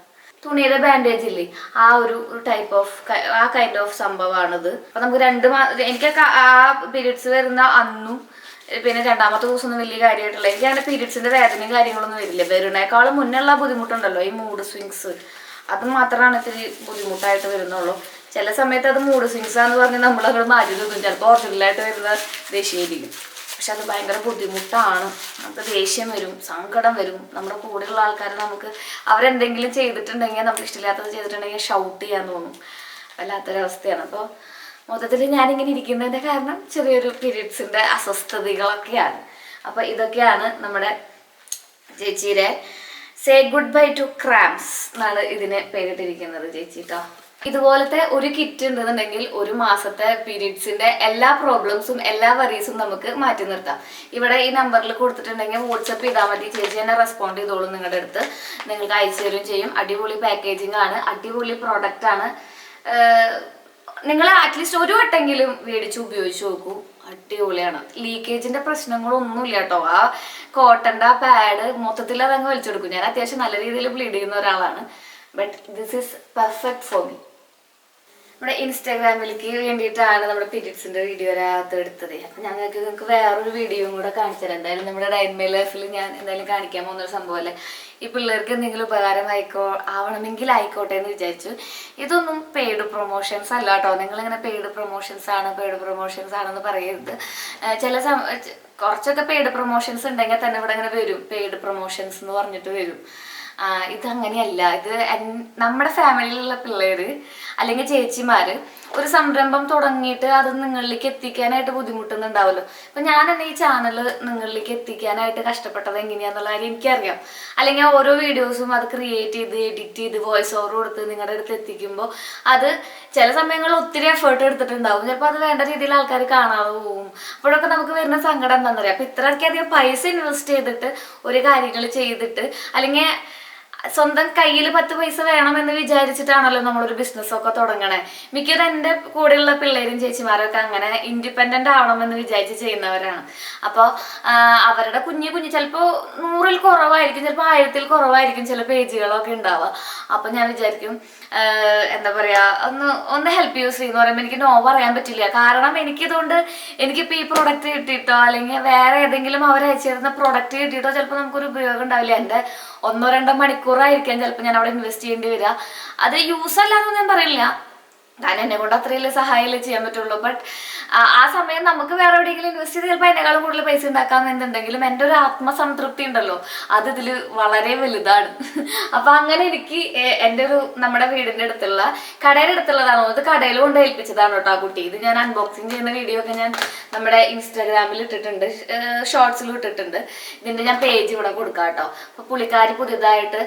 തുണിയുടെ ബാൻഡേജ് ഇല്ലേ, ആ ഒരു ടൈപ്പ് ഓഫ് ആ കൈൻഡ് ഓഫ് സംഭവമാണിത്. അപ്പം നമുക്ക് എനിക്കൊക്കെ ആ പീരിയഡ്സ് വരുന്ന അന്നും പിന്നെ രണ്ടാമത്തെ ദിവസം ഒന്നും വലിയ കാര്യമായിട്ടുള്ള എനിക്ക് അങ്ങനെ പീരിയഡ്സിന്റെ വേദനയും കാര്യങ്ങളൊന്നും വരില്ല. വരുന്നേക്കാളും മുന്നുള്ള ബുദ്ധിമുട്ടുണ്ടല്ലോ ഈ മൂഡ് സ്വിങ്സ്, അത് മാത്രമാണ് ഇത്തിരി ബുദ്ധിമുട്ടായിട്ട് വരുന്നുള്ളൂ. ചില സമയത്ത് അത് മൂഡ് സ്വിങ്സ് ആണെന്ന് പറഞ്ഞ് നമ്മളങ്ങോട്ട് മാറ്റി തൂക്കും. ചിലപ്പോൾ ഒറിജിനലായിട്ട് വരുന്ന ദേഷ്യമായിരിക്കും. പക്ഷെ അത് ഭയങ്കര ബുദ്ധിമുട്ടാണ്. നമുക്ക് ദേഷ്യം വരും, സങ്കടം വരും. നമ്മുടെ കൂടെയുള്ള ആൾക്കാർ നമുക്ക് അവരെന്തെങ്കിലും ചെയ്തിട്ടുണ്ടെങ്കിൽ, നമുക്ക് ഇഷ്ടമില്ലാത്തത് ചെയ്തിട്ടുണ്ടെങ്കിൽ ഷൗട്ട് ചെയ്യാൻ തോന്നും. വല്ലാത്തൊരവസ്ഥയാണ്. അപ്പോൾ മൊത്തത്തിൽ ഞാനിങ്ങനെ ഇരിക്കുന്നതിൻ്റെ കാരണം ചെറിയൊരു പീരിയഡ്സിൻ്റെ അസ്വസ്ഥതകളൊക്കെയാണ്. അപ്പോൾ ഇതൊക്കെയാണ് നമ്മുടെ ചേച്ചിയുടെ സേ ഗുഡ് ബൈ ടു ക്രാംസ് എന്നാണ് ഇതിനെ പേരിട്ടിരിക്കുന്നത് ചേച്ചി കേട്ടോ. ഇതുപോലത്തെ ഒരു കിറ്റ് ഉണ്ടെന്നുണ്ടെങ്കിൽ ഒരു മാസത്തെ പീരിയഡ്സിന്റെ എല്ലാ പ്രോബ്ലംസും എല്ലാ വറീസും നമുക്ക് മാറ്റി നിർത്താം. ഇവിടെ ഈ നമ്പറിൽ കൊടുത്തിട്ടുണ്ടെങ്കിൽ വാട്സപ്പ് ചെയ്താൽ മതി. ചേച്ചി തന്നെ റെസ്പോണ്ട് ചെയ്തോളും. നിങ്ങളുടെ അടുത്ത് നിങ്ങൾക്ക് അയച്ചു തരുകയും ചെയ്യും. അടിപൊളി പാക്കേജിങ് ആണ്, അടിപൊളി പ്രോഡക്റ്റ് ആണ്. നിങ്ങൾ അറ്റ്ലീസ്റ്റ് ഒരു വട്ടെങ്കിലും മേടിച്ച് ഉപയോഗിച്ച് നോക്കൂ. അടിപൊളിയാണ്. ലീക്കേജിന്റെ പ്രശ്നങ്ങളൊന്നുമില്ല കേട്ടോ. ആ കോട്ടന്റെ ആ പാഡ് മൊത്തത്തിൽ അതങ്ങ് വലിച്ചെടുക്കും. ഞാൻ അത്യാവശ്യം നല്ല രീതിയിൽ ബ്ലീഡ് ചെയ്യുന്ന ഒരാളാണ്. But this is perfect for me. നമ്മുടെ ഇൻസ്റ്റാഗ്രാമിലേക്ക് വേണ്ടിയിട്ടാണ് നമ്മുടെ പീരിയഡ്സിന്റെ വീഡിയോ എടുത്തത്. അപ്പൊ നിങ്ങൾക്ക് വേറൊരു വീഡിയോയും കൂടെ കാണിച്ചു തരാം. എന്തായാലും നമ്മുടെ ഡൈൻമൈ ലൈഫിൽ ഞാൻ എന്തായാലും കാണിക്കാൻ പോകുന്ന ഒരു സംഭവമല്ലേ. ഈ പിള്ളേർക്ക് എന്തെങ്കിലും ഉപകാരം ആവണമെങ്കിൽ ആയിക്കോട്ടെ എന്ന് വിചാരിച്ചു. ഇതൊന്നും പെയ്ഡ് പ്രൊമോഷൻസ് അല്ല കേട്ടോ. നിങ്ങളിങ്ങനെ പെയ്ഡ് പ്രൊമോഷൻസ് ആണെന്ന് പറയരുത്. കുറച്ചൊക്കെ പെയ്ഡ് പ്രൊമോഷൻസ് ഉണ്ടെങ്കിൽ തന്നെ ഇവിടെ ഇങ്ങനെ വരും, പെയ്ഡ് പ്രൊമോഷൻസ് എന്ന് പറഞ്ഞിട്ട് വരും. ഇതങ്ങനെയല്ല. ഇത് നമ്മുടെ ഫാമിലിയിലുള്ള പിള്ളേര് അല്ലെങ്കിൽ ചേച്ചിമാര് ഒരു സംരംഭം തുടങ്ങിയിട്ട് അത് നിങ്ങളിലേക്ക് എത്തിക്കാനായിട്ട് ബുദ്ധിമുട്ടുന്നുണ്ടാവുമല്ലോ. അപ്പൊ ഞാൻ തന്നെ ഈ ചാനൽ നിങ്ങളിലേക്ക് എത്തിക്കാനായിട്ട് കഷ്ടപ്പെട്ടത് എങ്ങനെയാന്നുള്ള കാര്യം എനിക്കറിയാം. അല്ലെങ്കിൽ ഓരോ വീഡിയോസും അത് ക്രിയേറ്റ് ചെയ്ത് എഡിറ്റ് ചെയ്ത് വോയിസ് ഓവർ കൊടുത്ത് നിങ്ങളുടെ അടുത്ത് എത്തിക്കുമ്പോൾ അത് ചില സമയങ്ങളിൽ ഒത്തിരി എഫേർട്ട് എടുത്തിട്ടുണ്ടാവും. ചിലപ്പോൾ അത് വേണ്ട രീതിയിൽ ആൾക്കാർ കാണാതെ പോകും. അപ്പോഴൊക്കെ നമുക്ക് വരുന്ന സങ്കടം എന്താണെന്ന് അറിയാം. അപ്പൊ ഇത്രയധികം പൈസ ഇൻവെസ്റ്റ് ചെയ്തിട്ട് ഒരു കാര്യങ്ങൾ ചെയ്തിട്ട് അല്ലെങ്കിൽ സ്വന്തം കയ്യിൽ 10 പൈസ വേണമെന്ന് വിചാരിച്ചിട്ടാണല്ലോ നമ്മളൊരു ബിസിനസ്സൊക്കെ തുടങ്ങണേ. മിക്കതും എൻ്റെ കൂടെയുള്ള പിള്ളേരും ചേച്ചിമാരൊക്കെ അങ്ങനെ ഇൻഡിപെൻഡൻ്റ് ആവണമെന്ന് വിചാരിച്ച് ചെയ്യുന്നവരാണ്. അപ്പോൾ അവരുടെ കുഞ്ഞു ചിലപ്പോൾ 100-ൽ കുറവായിരിക്കും, ചിലപ്പോൾ 1000-ൽ കുറവായിരിക്കും ചില പേജുകളൊക്കെ ഉണ്ടാവുക. അപ്പം ഞാൻ വിചാരിക്കും എന്താ പറയുക, ഒന്ന് ഹെൽപ്പ് യൂസ് ചെയ്യുന്ന പറയുമ്പോൾ എനിക്ക് നോ പറയാൻ പറ്റില്ല. കാരണം എനിക്കിപ്പോൾ ഈ പ്രൊഡക്റ്റ് കിട്ടിയിട്ടോ അല്ലെങ്കിൽ വേറെ ഏതെങ്കിലും അവർ അയച്ചു തരുന്ന പ്രൊഡക്റ്റ് കിട്ടിയിട്ടോ ചിലപ്പോൾ നമുക്കൊരു ഉപയോഗം ഉണ്ടാവില്ല. എൻ്റെ 1-2 മണിക്കൂറായിരിക്കാം ചിലപ്പോൾ ഞാൻ അവിടെ ഇൻവെസ്റ്റ് ചെയ്യേണ്ടി വരിക. അത് യൂസ് അല്ലാന്ന് ഞാൻ പറയില്ല, കാരണം എന്നെ കൊണ്ട് അത്രയും സഹായമല്ലേ ചെയ്യാൻ പറ്റുള്ളൂ. ബട്ട് ആ സമയം നമുക്ക് വേറെ എവിടെയെങ്കിലും ഇൻവെസ്റ്റ് ചെയ്ത് ചിലപ്പോൾ അതിനേക്കാളും കൂടുതൽ പൈസ ഉണ്ടാക്കാമെന്നുണ്ടെങ്കിലും എൻ്റെ ഒരു ആത്മസംതൃപ്തി ഉണ്ടല്ലോ, അത് ഇതിൽ വളരെ വലുതാണ്. അപ്പം അങ്ങനെ എനിക്ക് നമ്മുടെ വീടിൻ്റെ അടുത്തുള്ള കടയുടെ അടുത്തുള്ളതാണോ, ഇത് കടയിൽ കൊണ്ട് ഏൽപ്പിച്ചതാണ് കേട്ടോ ആ കുട്ടി. ഇത് ഞാൻ അൺബോക്സിങ് ചെയ്യുന്ന വീഡിയോ ഒക്കെ ഞാൻ നമ്മുടെ ഇൻസ്റ്റാഗ്രാമിൽ ഇട്ടിട്ടുണ്ട്, ഷോർട്സിലും ഇട്ടിട്ടുണ്ട്. ഇതിൻ്റെ ഞാൻ പേജ് ഇവിടെ കൊടുക്കാം കേട്ടോ. അപ്പോൾ പുള്ളിക്കാരി പുതിയതായിട്ട്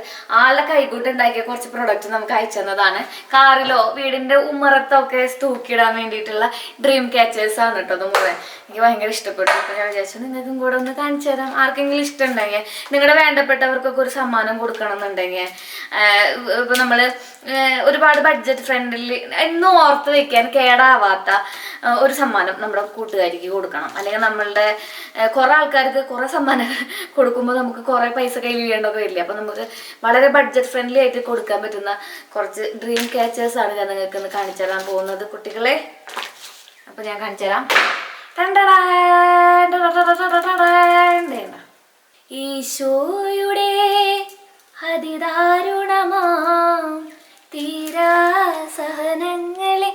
ആളുടെ കൈകൂട്ട് ഉണ്ടാക്കിയ കുറച്ച് പ്രൊഡക്റ്റ് നമുക്ക് അയച്ചു തന്നതാണ്. കാറിലോ വീടിൻ്റെ ഉമ്മറത്തൊക്കെ തൂക്കിയിടാൻ വേണ്ടിയിട്ടുള്ള ഡ്രീം ക്യാച്ചേഴ്സ് ആണ് കേട്ടോ. അത് മുഴുവൻ എനിക്ക് ഭയങ്കര ഇഷ്ടപ്പെട്ടു. അപ്പോൾ ഞാൻ വിചാരിച്ചു നിങ്ങൾക്കും കൂടെ ഒന്ന് കാണിച്ചു തരാം. ആർക്കെങ്കിലും ഇഷ്ടമുണ്ടെങ്കിൽ നിങ്ങളുടെ വേണ്ടപ്പെട്ടവർക്കൊക്കെ ഒരു സമ്മാനം കൊടുക്കണം എന്നുണ്ടെങ്കിൽ ഇപ്പം നമ്മൾ ഒരുപാട് ബഡ്ജറ്റ് ഫ്രണ്ട്ലി എന്നും ഓർത്ത് വെക്കാൻ കേടാവാത്ത ഒരു സമ്മാനം നമ്മുടെ കൂട്ടുകാരിക്ക് കൊടുക്കണം. അല്ലെങ്കിൽ നമ്മളുടെ കുറേ ആൾക്കാർക്ക് കുറേ സമ്മാനം കൊടുക്കുമ്പോൾ നമുക്ക് കുറേ പൈസ കയ്യിൽ വീഴേണ്ടൊക്കെ വരില്ല. അപ്പം നമുക്ക് വളരെ ബഡ്ജറ്റ് ഫ്രണ്ട്ലി ആയിട്ട് കൊടുക്കാൻ പറ്റുന്ന കുറച്ച് ഡ്രീം ക്യാച്ചേഴ്സാണ് ഞാൻ നിങ്ങൾക്ക് ഒന്ന് കാണിച്ചു തരാൻ പോകുന്നത് കുട്ടികളെ. അപ്പം ഞാൻ കാണിച്ചു തരാം. ഈശോയുടെ അതിദാരുണമാം തീരാസഹനങ്ങളെ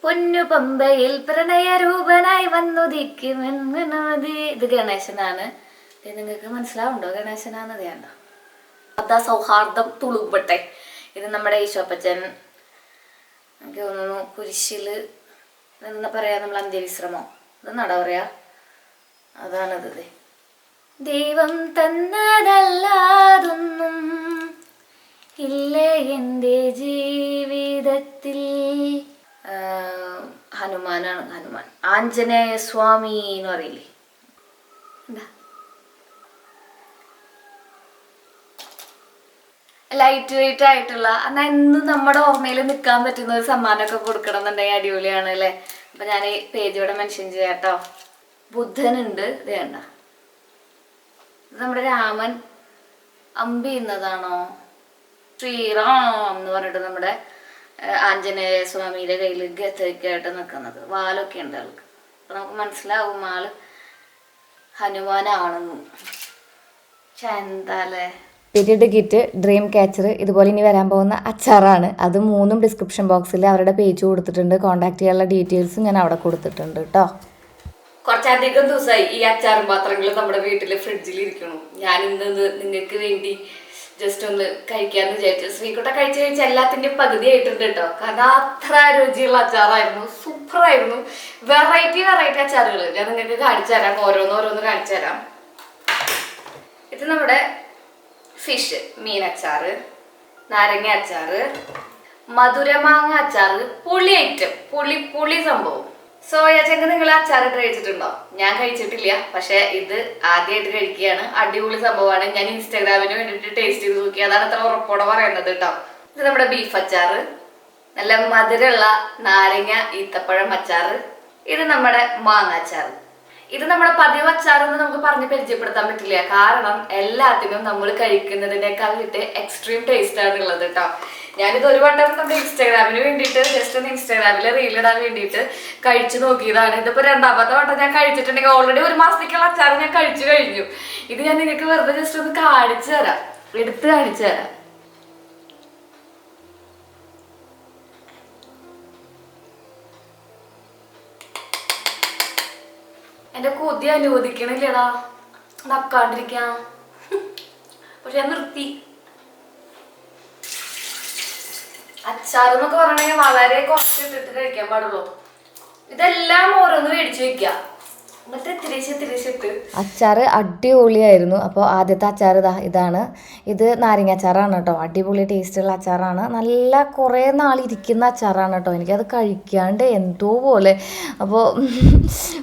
പൊന്നു പമ്പയിൽ പ്രണയരൂപനായി വന്നുദിക്കുമെന്നതി. ഇത് ഗണേശനാണ്. ഇത് നിങ്ങൾക്ക് മനസ്സിലാവുണ്ടോ ഗണേശനാന്ന്? വേണ്ട, അതാ സൗഹാർദ്ദം തുളുമ്പട്ടെ. ഇത് നമ്മുടെ ഈശോപ്പച്ചൻ എനിക്ക് തോന്നുന്നു കുരിശിൽ എന്താ പറയാ, നമ്മൾ അന്ത്യവിശ്രമോ ഇതെന്നാടാ പറയാ, അതാണിത്. ദൈവം തന്നതല്ലാതൊന്നും ഇല്ലേ എൻ്റെ ജീവിതത്തിൽ. ഹനുമാനാണ്, ഹനുമാൻ, ആഞ്ജനേയ സ്വാമി എന്ന് പറയില്ലേ. എന്താ ലൈറ്റ് വെയിറ്റ് ആയിട്ടുള്ള, എന്നാൽ എന്നും നമ്മുടെ ഓർമ്മയിൽ നിൽക്കാൻ പറ്റുന്ന ഒരു സമ്മാനമൊക്കെ കൊടുക്കണം എന്നുണ്ടെങ്കിൽ അടിപൊളിയാണ് അല്ലേ. അപ്പം ഞാൻ ഈ പേജ് ഇവിടെ മെൻഷൻ ചെയ്യാം കേട്ടോ. ബുദ്ധനുണ്ട്, ഇത് വേണ്ട, ഇത് നമ്മുടെ രാമൻ അമ്പി എന്നതാണോ, ശ്രീറാം എന്ന് പറഞ്ഞിട്ട് നമ്മുടെ ആഞ്ജനേയ സ്വാമിയുടെ കയ്യിൽ ഗതയ്ക്കായിട്ട് നിൽക്കുന്നത്. വാലൊക്കെ ഉണ്ട് ആൾക്ക്. അപ്പം നമുക്ക് മനസ്സിലാവും ആള് ഹനുമാനാണെന്നും. എന്താല്ലേ
പീരിയഡ് കിറ്റ്, ഡ്രീം ക്യാച്ചർ, ഇതുപോലെ ഇനി വരാൻ പോകുന്ന അച്ചാറാണ്. അത് 3ഉം ഡിസ്ക്രിപ്ഷൻ ബോക്സിൽ അവരുടെ പേജ് കൊടുത്തിട്ടുണ്ട്. കോൺടാക്ട് ചെയ്യാനുള്ള ഡീറ്റെയിൽസും ഞാൻ അവിടെ കൊടുത്തിട്ടുണ്ട് കേട്ടോ.
കുറച്ചധികം ദിവസമായി ഈ അച്ചാറും പാത്രങ്ങൾ നമ്മുടെ വീട്ടിൽ ഫ്രിഡ്ജിൽ ഇരിക്കണം. ഞാൻ ഇന്ന് നിങ്ങൾക്ക് വേണ്ടി ജസ്റ്റ് ഒന്ന് കഴിക്കാന്ന് വിചാരിച്ചു. ശ്രീകുട്ട കഴിച്ച് എല്ലാത്തിൻ്റെയും പകുതി ആയിട്ടുണ്ട് കേട്ടോ. കാരണം അത്ര രുചിയുള്ള അച്ചാറായിരുന്നു, സൂപ്പറായിരുന്നു. വെറൈറ്റി അച്ചാറുകൾ ഞാൻ നിങ്ങൾക്ക് കാണിച്ചു തരാം, ഓരോന്ന് കാണിച്ചു തരാം. ഇത് നമ്മുടെ ഫിഷ്, മീൻ അച്ചാറ്, നാരങ്ങ അച്ചാറ്, മധുരമാങ്ങ അച്ചാറ്, പുളി ഐറ്റം, പുളി സംഭവം. സോയ ചങ്ക് നിങ്ങൾ അച്ചാർ കഴിച്ചിട്ടുണ്ടോ? ഞാൻ കഴിച്ചിട്ടില്ല, പക്ഷെ ഇത് ആദ്യമായിട്ട് കഴിക്കുകയാണ്. അടിപൊളി സംഭവമാണ്. ഞാൻ ഇൻസ്റ്റാഗ്രാമിന് വേണ്ടിയിട്ട് ടേസ്റ്റ് ചെയ്ത് നോക്കി, അതാണ് അത്ര ഉറപ്പോടെ പറയുന്നത് കേട്ടോ. ഇത് നമ്മുടെ ബീഫ് അച്ചാറ്, നല്ല മധുരമുള്ള നാരങ്ങ ഈത്തപ്പഴം അച്ചാറ്. ഇത് നമ്മുടെ മാങ്ങ അച്ചാറ്. ഇത് നമ്മുടെ പതിവ് അച്ചാറൊന്നും നമുക്ക് പറഞ്ഞ് പരിചയപ്പെടുത്താൻ പറ്റില്ല, കാരണം എല്ലാത്തിനും നമ്മൾ കഴിക്കുന്നതിനേക്കാൾ വിട്ട് എക്സ്ട്രീം ടേസ്റ്റ് ആണ് ഉള്ളത് കേട്ടോ. ഞാനിത് ഒരു വട്ടം നമ്മുടെ ഇൻസ്റ്റാഗ്രാമിന് വേണ്ടിയിട്ട് ജസ്റ്റ് ഒന്ന് ഇൻസ്റ്റാഗ്രാമിൽ റീലിടാൻ വേണ്ടിയിട്ട് കഴിച്ചു നോക്കിയതാണ്. ഇതിപ്പോ രണ്ടാമത്തെ വട്ടം ഞാൻ കഴിച്ചിട്ടുണ്ടെങ്കിൽ ഓൾറെഡി 1 മാസത്തേക്കുള്ള അച്ചാർ ഞാൻ കഴിച്ചു കഴിഞ്ഞു. ഇത് ഞാൻ നിങ്ങൾക്ക് വെറുതെ ജസ്റ്റ് ഒന്ന് കാണിച്ചു തരാം, എടുത്ത് കാണിച്ചു തരാം. എന്റെ കൊതി അനുവദിക്കണില്ലടാ നക്കാണ്ടിരിക്കാം, പക്ഷെ ഞാൻ നിർത്തി. അച്ചാർ എന്നൊക്കെ പറഞ്ഞെങ്കിൽ വളരെ കുറച്ച് ഇട്ടിട്ട് കഴിക്കാൻ പാടുള്ളൂ. ഇതെല്ലാം ഓരോന്ന് മേടിച്ചു വെക്കുക, എന്നിട്ട് തിരിച്ചിട്ട്.
അച്ചാർ അടിപൊളിയായിരുന്നു. അപ്പോൾ ആദ്യത്തെ അച്ചാർ ഇതാണ്. ഇത് നാരങ്ങ അച്ചാറാണ് കേട്ടോ. അടിപൊളി ടേസ്റ്റുള്ള അച്ചാറാണ്. നല്ല കുറേ നാളിരിക്കുന്ന അച്ചാറാണ് കേട്ടോ. എനിക്കത് കഴിക്കാണ്ട് എന്തോ പോലെ. അപ്പോൾ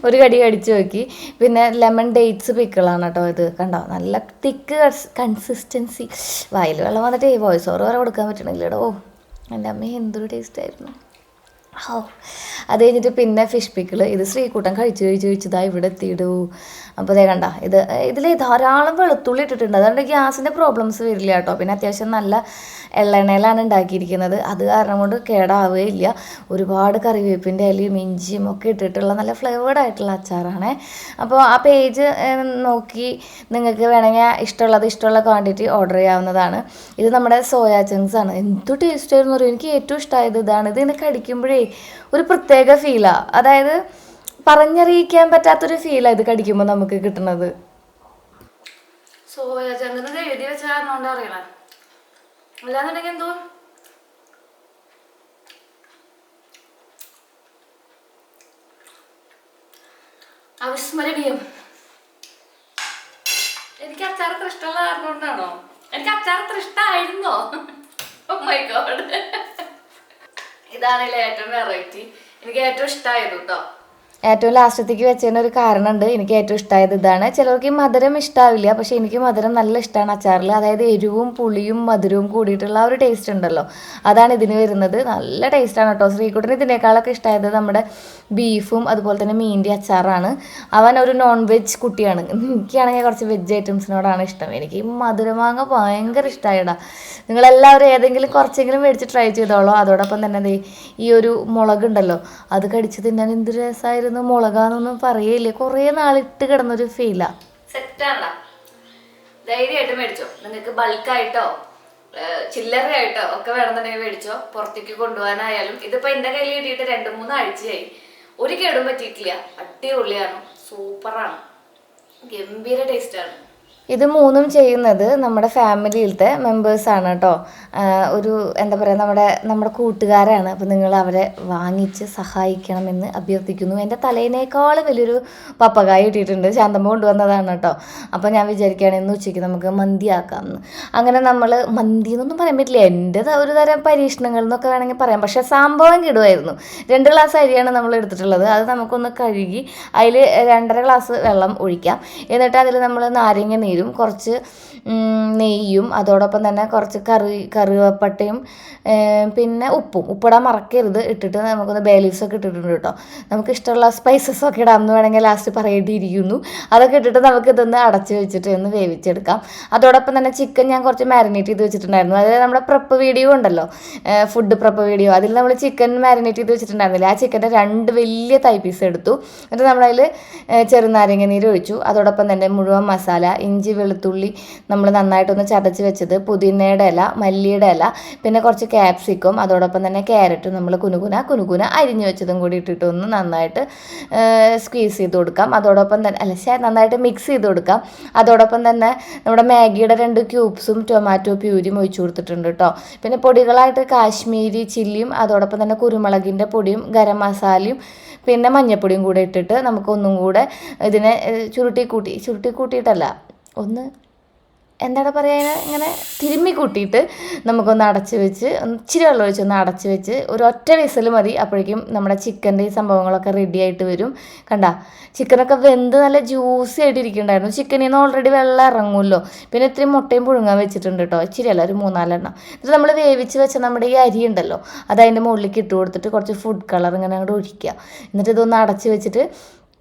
ഒരു കടി കടിച്ചു നോക്കി. പിന്നെ ലെമൺ ഡേറ്റ്സ് പിക്കിളാണ് കേട്ടോ ഇത്. കണ്ടോ, നല്ല തിക്ക് കൺസിസ്റ്റൻസി. വായിൽ വെള്ളം വന്നിട്ട് വോയിസ് ഓവർ വരെ കൊടുക്കാൻ പറ്റണില്ലടോ. എൻ്റെ അമ്മ എന്തൊരു ടേസ്റ്റായിരുന്നു. ഓ, അത് കഴിഞ്ഞിട്ട് പിന്നെ ഫിഷ് പിക്കിൾ. ഇത് ശ്രീകുട്ടൻ കഴിച്ചതാ ഇവിടെ എത്തിയിടൂ. അപ്പോൾ അതേ കണ്ട, ഇതിൽ ധാരാളം വെളുത്തുള്ളി ഇട്ടിട്ടുണ്ട്. അതുകൊണ്ട് ഗ്യാസിൻ്റെ പ്രോബ്ലംസ് വരില്ല കേട്ടോ. പിന്നെ അത്യാവശ്യം നല്ല എള്ളെണ്ണയിലാണ് ഉണ്ടാക്കിയിരിക്കുന്നത്. അത് കാരണം കൊണ്ട് കേടാവുകയില്ല. ഒരുപാട് കറിവേപ്പിൻ്റെ ഇലയും ഇഞ്ചിയും ഒക്കെ ഇട്ടിട്ടുള്ള നല്ല ഫ്ലേവേർഡ് ആയിട്ടുള്ള അച്ചാറാണ്. അപ്പോൾ ആ പേജ് നോക്കി നിങ്ങൾക്ക് വേണമെങ്കിൽ ഇഷ്ടമുള്ള ക്വാണ്ടിറ്റി ഓർഡർ ചെയ്യാവുന്നതാണ്. ഇത് നമ്മുടെ സോയാ ചങ്ക്സ് ആണ്. എന്ത് ടേസ്റ്റ് ആയിരുന്നു പറയും. എനിക്ക് ഏറ്റവും ഇഷ്ടമായത് ഇതാണ്. ഇതിനെ കടിക്കുമ്പോഴേ ഒരു പ്രത്യേക ഫീലാണ്. അതായത് പറഞ്ഞറിയിക്കാൻ പറ്റാത്തൊരു ഫീലാണ് ഇത് കടിക്കുമ്പോൾ നമുക്ക് കിട്ടുന്നത്.
സോയ ചങ്ക് എഴുതി വെച്ച കാരണം കൊണ്ട് അറിയണം. അല്ലാന്നുണ്ടെങ്കിൽ എന്തോ അവിസ്മരണീയം. എനിക്ക് അച്ചാർ അത്ര ഇഷ്ടമുള്ള കാരണം കൊണ്ടാണോ? എനിക്ക് അച്ചാർ അത്ര ഇഷ്ടമായിരുന്നോ? Oh my God. ഇതാണല്ലേ ഏറ്റവും വെറൈറ്റി, എനിക്ക് ഏറ്റവും ഇഷ്ടമായത് കേട്ടോ.
ഏറ്റവും ലാസ്റ്റത്തേക്ക് വെച്ചതിന് ഒരു കാരണമുണ്ട്. എനിക്ക് ഏറ്റവും ഇഷ്ടമായത് ഇതാണ്. ചിലർക്ക് ഈ മധുരം ഇഷ്ടാവില്ല, പക്ഷേ എനിക്ക് മധുരം നല്ല ഇഷ്ടമാണ് അച്ചാറിൽ. അതായത് എരിവും പുളിയും മധുരവും കൂടിയിട്ടുള്ള ആ ഒരു ടേസ്റ്റ് ഉണ്ടല്ലോ, അതാണ് ഇതിന് വരുന്നത്. നല്ല ടേസ്റ്റാണ് കേട്ടോ. ശ്രീകുട്ടന് ഇതിനേക്കാളൊക്കെ ഇഷ്ടമായത് നമ്മുടെ ബീഫും അതുപോലെ തന്നെ മീൻ്റെ അച്ചാറാണ്. അവൻ ഒരു നോൺ വെജ് കുട്ടിയാണ്. എനിക്കാണെങ്കിൽ കുറച്ച് വെജ് ഐറ്റംസിനോടാണ് ഇഷ്ടം. എനിക്ക് ഈ മധുരമാങ്ങ ഭയങ്കര ഇഷ്ടമായിടാ. നിങ്ങളെല്ലാവരും ഏതെങ്കിലും കുറച്ചെങ്കിലും മേടിച്ച് ട്രൈ ചെയ്തോളൂ. അതോടൊപ്പം തന്നെ ഈ ഒരു മുളകുണ്ടല്ലോ, അത് കടിച്ച് തിന്നാൻ എന്ത് രസമായിരുന്നു. മുളകാന്നൊന്നും പറയില്ലേ, കുറേ നാളിട്ട് കിടന്നൊരു ഫീലാണ്.
സെറ്റാണോ? ധൈര്യമായിട്ട് മേടിച്ചോ. നിങ്ങൾക്ക് ബൾക്കായിട്ടോ ചില്ലറയായിട്ടോ ഒക്കെ വേണമെന്നുണ്ടെങ്കിൽ മേടിച്ചോ. പുറത്തേക്ക് കൊണ്ടുപോകാനായാലും. ഇതിപ്പോൾ എൻ്റെ കയ്യിൽ കിട്ടിയിട്ട് 2-3 ആഴ്ചയായി. ഒരു കേടും പറ്റിയിട്ടില്ല. അടിപൊളിയാണ്, സൂപ്പറാണ്, ഗംഭീര ടേസ്റ്റാണ്.
ഇത് മൂന്നും ചെയ്യുന്നത് നമ്മുടെ ഫാമിലിയിലത്തെ മെമ്പേഴ്സാണ് കേട്ടോ. ഒരു എന്താ പറയുക, നമ്മുടെ കൂട്ടുകാരാണ്. അപ്പോൾ നിങ്ങൾ അവരെ വാങ്ങിച്ച് സഹായിക്കണമെന്ന് അഭ്യർത്ഥിക്കുന്നു. എൻ്റെ തലേനേക്കാൾ വലിയൊരു പപ്പകായ ഇട്ടിട്ടുണ്ട്. ശാന്തമ്മ കൊണ്ടുവന്നതാണ് കേട്ടോ. അപ്പോൾ ഞാൻ വിചാരിക്കുകയാണ് ഇന്ന് ഉച്ചയ്ക്ക് നമുക്ക് മന്തി ആക്കാമെന്ന്. അങ്ങനെ നമ്മൾ മന്തി എന്നൊന്നും പറയാൻ പറ്റില്ല, എൻ്റെ ഒരു തരം പരീക്ഷണങ്ങൾ എന്നൊക്കെ വേണമെങ്കിൽ പറയാം. പക്ഷേ സംഭവം കിടുമായിരുന്നു. 2 ഗ്ലാസ് അരിയാണ് നമ്മൾ എടുത്തിട്ടുള്ളത്. അത് നമുക്കൊന്ന് കഴുകി അതിൽ 2.5 ഗ്ലാസ് വെള്ളം ഒഴിക്കാം. എന്നിട്ട് അതിൽ നമ്മൾ നാരങ്ങ നീരും കുറച്ച് നെയ്യും അതോടൊപ്പം തന്നെ കുറച്ച് കറുവപ്പട്ടയും പിന്നെ ഉപ്പിടാൻ മറക്കരുത്. ഇട്ടിട്ട് നമുക്കൊന്ന് ബേ ലീവ്സൊക്കെ ഇട്ടിട്ടുണ്ട് കേട്ടോ. നമുക്ക് ഇഷ്ടമുള്ള സ്പൈസസൊക്കെ ഇടാമെന്ന് വേണമെങ്കിൽ ലാസ്റ്റ് പറയേണ്ടിയിരിക്കുന്നു. അതൊക്കെ ഇട്ടിട്ട് നമുക്കിതൊന്ന് അടച്ച് വെച്ചിട്ട് ഒന്ന് വേവിച്ചെടുക്കാം. അതോടൊപ്പം തന്നെ ചിക്കൻ ഞാൻ കുറച്ച് മാരിനേറ്റ് ചെയ്ത് വെച്ചിട്ടുണ്ടായിരുന്നു. അതായത് നമ്മുടെ പ്രപ്പ് വീഡിയോ ഉണ്ടല്ലോ, ഫുഡ് പ്രപ്പ് വീഡിയോ, അതിൽ നമ്മൾ ചിക്കൻ മാരിനേറ്റ് ചെയ്ത് വെച്ചിട്ടുണ്ടായിരുന്നില്ല. ആ ചിക്കൻ്റെ 2 വലിയ തൈ പീസ് എടുത്തു. എന്നിട്ട് നമ്മളതിൽ ചെറുനാരങ്ങ നീര് ഒഴിച്ചു. അതോടൊപ്പം തന്നെ മുഴുവൻ മസാല, ഇഞ്ചി വെളുത്തുള്ളി നമ്മൾ നന്നായിട്ടൊന്ന് ചതച്ച് വെച്ചത്, പുതിനയുടെ ഇല, മല്ലിയുടെ ഇല, പിന്നെ കുറച്ച് ക്യാപ്സിക്കം, അതോടൊപ്പം തന്നെ ക്യാരറ്റും നമ്മൾ കുനുകുന അരിഞ്ഞു വെച്ചതും കൂടി ഇട്ടിട്ട് ഒന്ന് നന്നായിട്ട് സ്ക്വീസ് ചെയ്ത് കൊടുക്കാം. അതോടൊപ്പം തന്നെ നന്നായിട്ട് മിക്സ് ചെയ്ത് കൊടുക്കാം. അതോടൊപ്പം തന്നെ നമ്മുടെ മാഗിയുടെ 2 ക്യൂബ്സും ടൊമാറ്റോ പ്യൂരിയും ഒഴിച്ചു കൊടുത്തിട്ടുണ്ട് കേട്ടോ. പിന്നെ പൊടികളായിട്ട് കാശ്മീരി ചില്ലിയും അതോടൊപ്പം തന്നെ കുരുമുളകിൻ്റെ പൊടിയും ഗരം മസാലയും പിന്നെ മഞ്ഞൾപ്പൊടിയും കൂടെ ഇട്ടിട്ട് നമുക്കൊന്നും കൂടെ ഇതിനെ ചുരുട്ടി കൂട്ടിയിട്ടല്ല, ഒന്ന് എന്താണ് പറയുക, ഇങ്ങനെ തിരുമ്മി കൂട്ടിയിട്ട് നമുക്കൊന്ന് അടച്ച് വെച്ച് ഇച്ചിരി വെള്ളം ഒഴിച്ചൊന്ന് അടച്ച് വെച്ച് ഒരു ഒറ്റ വിസിൽ മതി. അപ്പോഴേക്കും നമ്മുടെ ചിക്കൻ്റെ ഈ സംഭവങ്ങളൊക്കെ റെഡി ആയിട്ട് വരും. കണ്ട, ചിക്കനൊക്കെ വെന്ത് നല്ല ജ്യൂസി ആയിട്ട് ഇരിക്കുന്നുണ്ടായിരുന്നു. ചിക്കനിൽ നിന്ന് ഓൾറെഡി വെള്ളം ഇറങ്ങുമല്ലോ. പിന്നെ ഇത്തിരി മുട്ടയും പുഴുങ്ങാൻ വെച്ചിട്ടുണ്ട് കേട്ടോ. ഇച്ചിരി അല്ല, ഒരു 3-4 എണ്ണം. ഇത് നമ്മൾ വേവിച്ച് വെച്ച നമ്മുടെ ഈ അരി ഉണ്ടല്ലോ, അത് അതിൻ്റെ മുകളിലേക്ക് ഇട്ട് കൊടുത്തിട്ട് കുറച്ച് ഫുഡ് കളർ ഇങ്ങനെ അങ്ങോട്ട് ഒഴിക്കുക. എന്നിട്ട് ഇതൊന്ന് അടച്ച് വെച്ചിട്ട്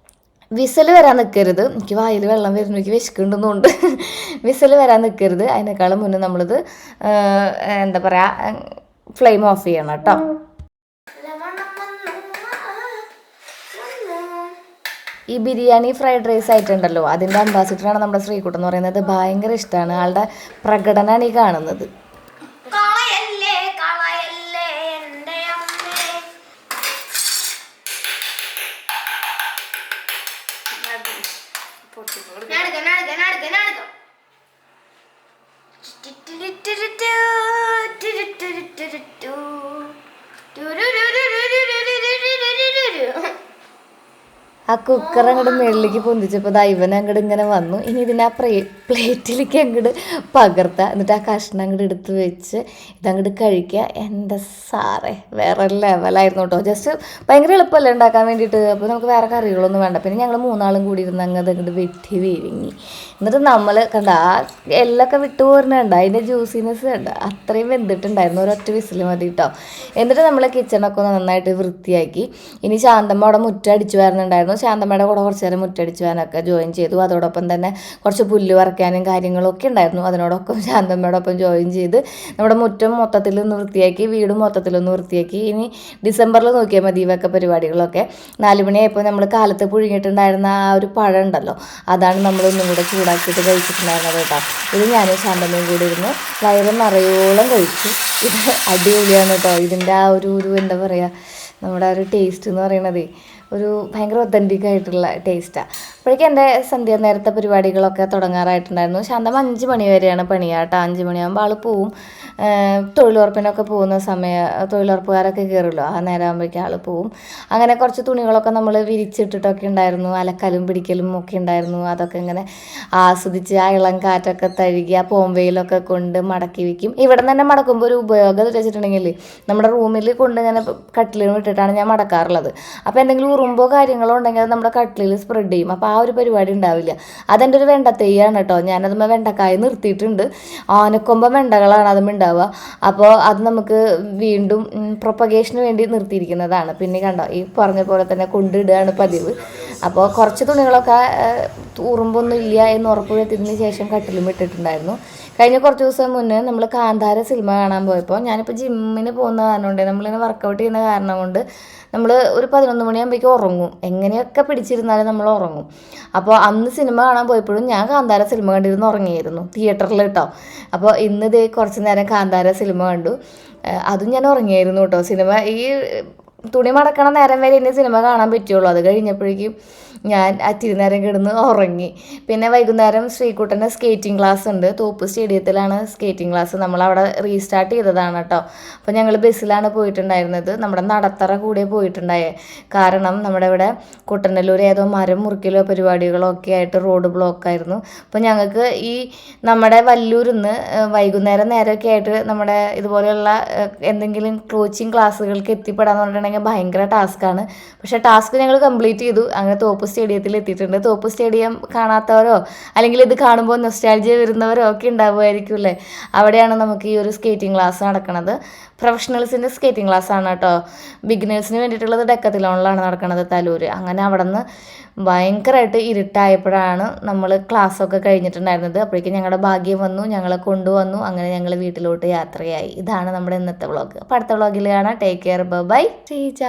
വിസിൽ വരാൻ നിൽക്കരുത്. എനിക്ക് വായിൽ വെള്ളം വരുന്നു, എനിക്ക് വിശക്കുന്നുണ്ട്. വിസിൽ വരാൻ നിൽക്കരുത്. അതിനേക്കാളും മുന്നേ നമ്മളിത് എന്താ പറയുക, ഫ്ലെയിം ഓഫ് ചെയ്യണം കേട്ടോ. ഈ ബിരിയാണി ഫ്രൈഡ് റൈസ് ആയിട്ടുണ്ടല്ലോ, അതിൻ്റെ അംബാസിഡറാണ് നമ്മുടെ ശ്രീകുട്ടൻ എന്ന് പറയുന്നത്. ഭയങ്കര ഇഷ്ടമാണ്, ആളുടെ പ്രകടനമാണ് ഈ കാണുന്നത്. ആ കുക്കർ അങ്ങോട്ട് മുകളിലേക്ക് പൊന്തിച്ചപ്പോൾ ഇവൻ അങ്ങോട്ട് ഇങ്ങനെ വന്നു. ഇനി ഇതിനെ ആ പ്ലേറ്റിലേക്ക് അങ്ങോട്ട് പകർത്തുക, എന്നിട്ട് ആ കഷ്ണം അങ്ങോട്ട് എടുത്ത് വെച്ച് ഇതങ്ങോട്ട് കഴിക്കുക. എൻ്റെ സാറേ വേറെ ലെവലായിരുന്നു കേട്ടോ. ജസ്റ്റ് ഭയങ്കര എളുപ്പമല്ലേ ഉണ്ടാക്കാൻ വേണ്ടിയിട്ട്. അപ്പോൾ നമുക്ക് വേറെ കറികളൊന്നും വേണ്ട. പിന്നെ ഞങ്ങൾ 3 ആളും കൂടി ഇരുന്ന് അങ്ങോട്ട് വെട്ടി വിഴുങ്ങി. എന്നിട്ട് നമ്മൾ കണ്ട ആ എല്ലൊക്കെ വിട്ടു പോരുന്നുണ്ട്, അതിൻ്റെ ജ്യൂസിനെസ് കണ്ട അത്രയും വെന്തിട്ടുണ്ടായിരുന്നു. ഒരൊറ്റ വിസിൽ മതി കേട്ടോ. എന്നിട്ട് നമ്മൾ കിച്ചണൊക്കെ നന്നായിട്ട് വൃത്തിയാക്കി. ഇനി ശാന്തമ്മ അവിടെ മുറ്റടിച്ചു വരുന്നുണ്ടായിരുന്നു. ശാന്തമ്മയുടെ കൂടെ കുറച്ച് നേരം മുറ്റടിച്ചു വരാനൊക്കെ ജോയിൻ ചെയ്തു. അതോടൊപ്പം തന്നെ കുറച്ച് പുല്ല് പറിക്കാനും കാര്യങ്ങളൊക്കെ ഉണ്ടായിരുന്നു. അതിനോടൊപ്പം ശാന്തമ്മയോടൊപ്പം ജോയിൻ ചെയ്ത് നമ്മുടെ മുറ്റം മൊത്തത്തിലൊന്ന് വൃത്തിയാക്കി, വീടും മൊത്തത്തിലൊന്ന് വൃത്തിയാക്കി. ഇനി ഡിസംബറിൽ നോക്കിയാൽ മതി ഇവയൊക്കെ പരിപാടികളൊക്കെ. 4 മണിയായപ്പോൾ നമ്മൾ കാലത്ത് പുഴുങ്ങിയിട്ടുണ്ടായിരുന്ന ആ ഒരു പഴം ഉണ്ടല്ലോ, അതാണ് നമ്മളൊന്നും കൂടെ ചൂടാക്കിയിട്ട് കഴിച്ചിട്ടുണ്ടായിരുന്നത് കേട്ടോ. ഇത് ഞാനും ശാന്തമ്മയും കൂടി ഇരുന്ന് വയറ് നിറയോളം കഴിച്ചു. ഇത് അടിപൊളിയാണ് കേട്ടോ. ഇതിൻ്റെ ആ ഒരു എന്താ പറയുക, നമ്മുടെ ആ ഒരു ടേസ്റ്റ് എന്ന് പറയണത് ഒരു ഭയങ്കര ഒത്തൻറ്റിക് ആയിട്ടുള്ള ടേസ്റ്റാണ്. അപ്പോഴേക്കും എൻ്റെ സന്ധ്യ നേരത്തെ പരിപാടികളൊക്കെ തുടങ്ങാറായിട്ടുണ്ടായിരുന്നു. ശാന്തം 5 മണി വരെയാണ് പണിയാട്ടോ. 5 മണിയാകുമ്പോൾ ആൾ പോവും. തൊഴിലുറപ്പിനൊക്കെ പോകുന്ന തൊഴിലുറപ്പുകാരൊക്കെ കയറുമല്ലോ, ആ നേരം ആകുമ്പോഴേക്കും ആൾ പോവും. അങ്ങനെ കുറച്ച് തുണികളൊക്കെ നമ്മൾ വിരിച്ചിട്ടിട്ടൊക്കെ ഉണ്ടായിരുന്നു. അലക്കലും പിടിക്കലും ഒക്കെ ഉണ്ടായിരുന്നു. അതൊക്കെ ഇങ്ങനെ ആസ്വദിച്ച് ആ ഇളം കാറ്റൊക്കെ തഴുകി ആ പോംവെയിലൊക്കെ കൊണ്ട് മടക്കി വയ്ക്കും. ഇവിടെ തന്നെ മടക്കുമ്പോൾ ഒരു ഉപയോഗം വെച്ചിട്ടുണ്ടെങ്കിൽ നമ്മുടെ റൂമിൽ കൊണ്ട് ഇങ്ങനെ കട്ടിലിന് ഇട്ടിട്ടാണ് ഞാൻ മടക്കാറുള്ളത്. അപ്പോൾ എന്തെങ്കിലും ഉറുമ്പോ കാര്യങ്ങളോ ഉണ്ടെങ്കിൽ അത് നമ്മുടെ കട്ടിലിൽ സ്പ്രെഡ് ചെയ്യും. അപ്പോൾ ആ ഒരു പരിപാടി ഉണ്ടാവില്ല. അതെൻ്റെ ഒരു വെണ്ടത്തയ്യാണ് കേട്ടോ. ഞാനതുമ്പോൾ വെണ്ടക്കായ നിർത്തിയിട്ടുണ്ട്. ആനക്കൊമ്പ വെണ്ടകളാണ് അതും ഉണ്ടാവുക. അപ്പോൾ അത് നമുക്ക് വീണ്ടും പ്രൊപ്പഗേഷന് വേണ്ടി നിർത്തിയിരിക്കുന്നതാണ്. പിന്നെ കണ്ടോ ഈ പറഞ്ഞ പോലെ തന്നെ കൊണ്ടിടുകയാണ് പതിവ്. അപ്പോൾ കുറച്ച് തുണികളൊക്കെ ഉറുമ്പൊന്നും ഇല്ല എന്ന് ഉറപ്പ് വരുത്തിയതിന് ശേഷം കട്ടിലും ഇട്ടിട്ടുണ്ടായിരുന്നു. കഴിഞ്ഞ കുറച്ച് ദിവസം മുന്നേ നമ്മൾ കാന്താര സിനിമ കാണാൻ പോയപ്പോൾ, ഞാനിപ്പോൾ ജിമ്മിന് പോകുന്ന കാരണം കൊണ്ട്, നമ്മളിങ്ങനെ വർക്കൗട്ട് ചെയ്യുന്ന കാരണം കൊണ്ട് നമ്മൾ ഒരു 11 മണിയാകുമ്പോഴേക്കും ഉറങ്ങും. എങ്ങനെയൊക്കെ പിടിച്ചിരുന്നാലും നമ്മൾ ഉറങ്ങും. അപ്പോൾ അന്ന് സിനിമ കാണാൻ പോയപ്പോഴും ഞാൻ കാന്താര സിനിമ കണ്ടിരുന്ന് ഉറങ്ങിയായിരുന്നു തിയേറ്ററിൽ കേട്ടോ. അപ്പോൾ ഇന്ന് ഇതേ കുറച്ച് നേരം കാന്താര സിനിമ കണ്ടു. അതും ഞാൻ ഉറങ്ങിയായിരുന്നു കേട്ടോ. സിനിമ ഈ തുണി മടക്കണ നേരം വരെ ഇനി സിനിമ കാണാൻ പറ്റുള്ളൂ. അത് കഴിഞ്ഞപ്പോഴേക്കും ഞാൻ അത്തിരി നേരം കിടന്ന് ഉറങ്ങി. പിന്നെ വൈകുന്നേരം ശ്രീകുട്ടൻ്റെ സ്കേറ്റിംഗ് ക്ലാസ് ഉണ്ട്. തോപ്പ് സ്റ്റേഡിയത്തിലാണ് സ്കേറ്റിംഗ് ക്ലാസ്. നമ്മളവിടെ റീസ്റ്റാർട്ട് ചെയ്തതാണ് കേട്ടോ. അപ്പോൾ ഞങ്ങൾ ബസ്സിലാണ് പോയിട്ടുണ്ടായിരുന്നത്. നമ്മുടെ നടത്തറ കൂടെ പോയിട്ടുണ്ടായേ. കാരണം നമ്മുടെ ഇവിടെ കുട്ടനല്ലൂർ ഏതോ മരം മുറിക്കലോ പരിപാടികളോ ഒക്കെ ആയിട്ട് റോഡ് ബ്ലോക്കായിരുന്നു. അപ്പോൾ ഞങ്ങൾക്ക് ഈ നമ്മുടെ വല്ലൂരിൽ നിന്ന് വൈകുന്നേരം നേരമൊക്കെ ആയിട്ട് നമ്മുടെ ഇതുപോലെയുള്ള എന്തെങ്കിലും കോച്ചിങ് ക്ലാസ്സുകൾക്ക് എത്തിപ്പെടാന്ന് പറഞ്ഞിട്ടുണ്ടെങ്കിൽ ഭയങ്കര ടാസ്ക്കാണ്. പക്ഷേ ടാസ്ക് ഞങ്ങൾ കംപ്ലീറ്റ് ചെയ്തു. അങ്ങനെ തോപ്പ് സ്റ്റേഡിയത്തിൽ എത്തിയിട്ടുണ്ട്. തോപ്പ് സ്റ്റേഡിയം കാണാത്തവരോ അല്ലെങ്കിൽ ഇത് കാണുമ്പോൾ നൊസ്റ്റാൾജിയ വരുന്നവരോ ഒക്കെ ഉണ്ടാവുമായിരിക്കും അല്ലേ. അവിടെയാണ് നമുക്ക് ഈ ഒരു സ്കേറ്റിംഗ് ക്ലാസ് നടക്കുന്നത്. പ്രൊഫഷണൽസിൻ്റെ സ്കേറ്റിംഗ് ക്ലാസ് ആണ് കേട്ടോ. ബിഗിനേഴ്സിന് വേണ്ടിയിട്ടുള്ളത് ഡെക്കത്തിലോണിലാണ് നടക്കുന്നത്, തലൂർ. അങ്ങനെ അവിടെ നിന്ന് ഭയങ്കരമായിട്ട് ഇരുട്ടായപ്പോഴാണ് നമ്മൾ ക്ലാസ്സൊക്കെ കഴിഞ്ഞിട്ടുണ്ടായിരുന്നത്. അപ്പോഴേക്കും ഞങ്ങളുടെ ഭാഗ്യം വന്നു, ഞങ്ങളെ കൊണ്ടുവന്നു. അങ്ങനെ ഞങ്ങൾ വീട്ടിലോട്ട് യാത്രയായി. ഇതാണ് നമ്മുടെ ഇന്നത്തെ വ്ളോഗ്. അപ്പോൾ അടുത്ത വ്ളോഗിൽ കാണാം. Take care, bye. ശ്രീജ.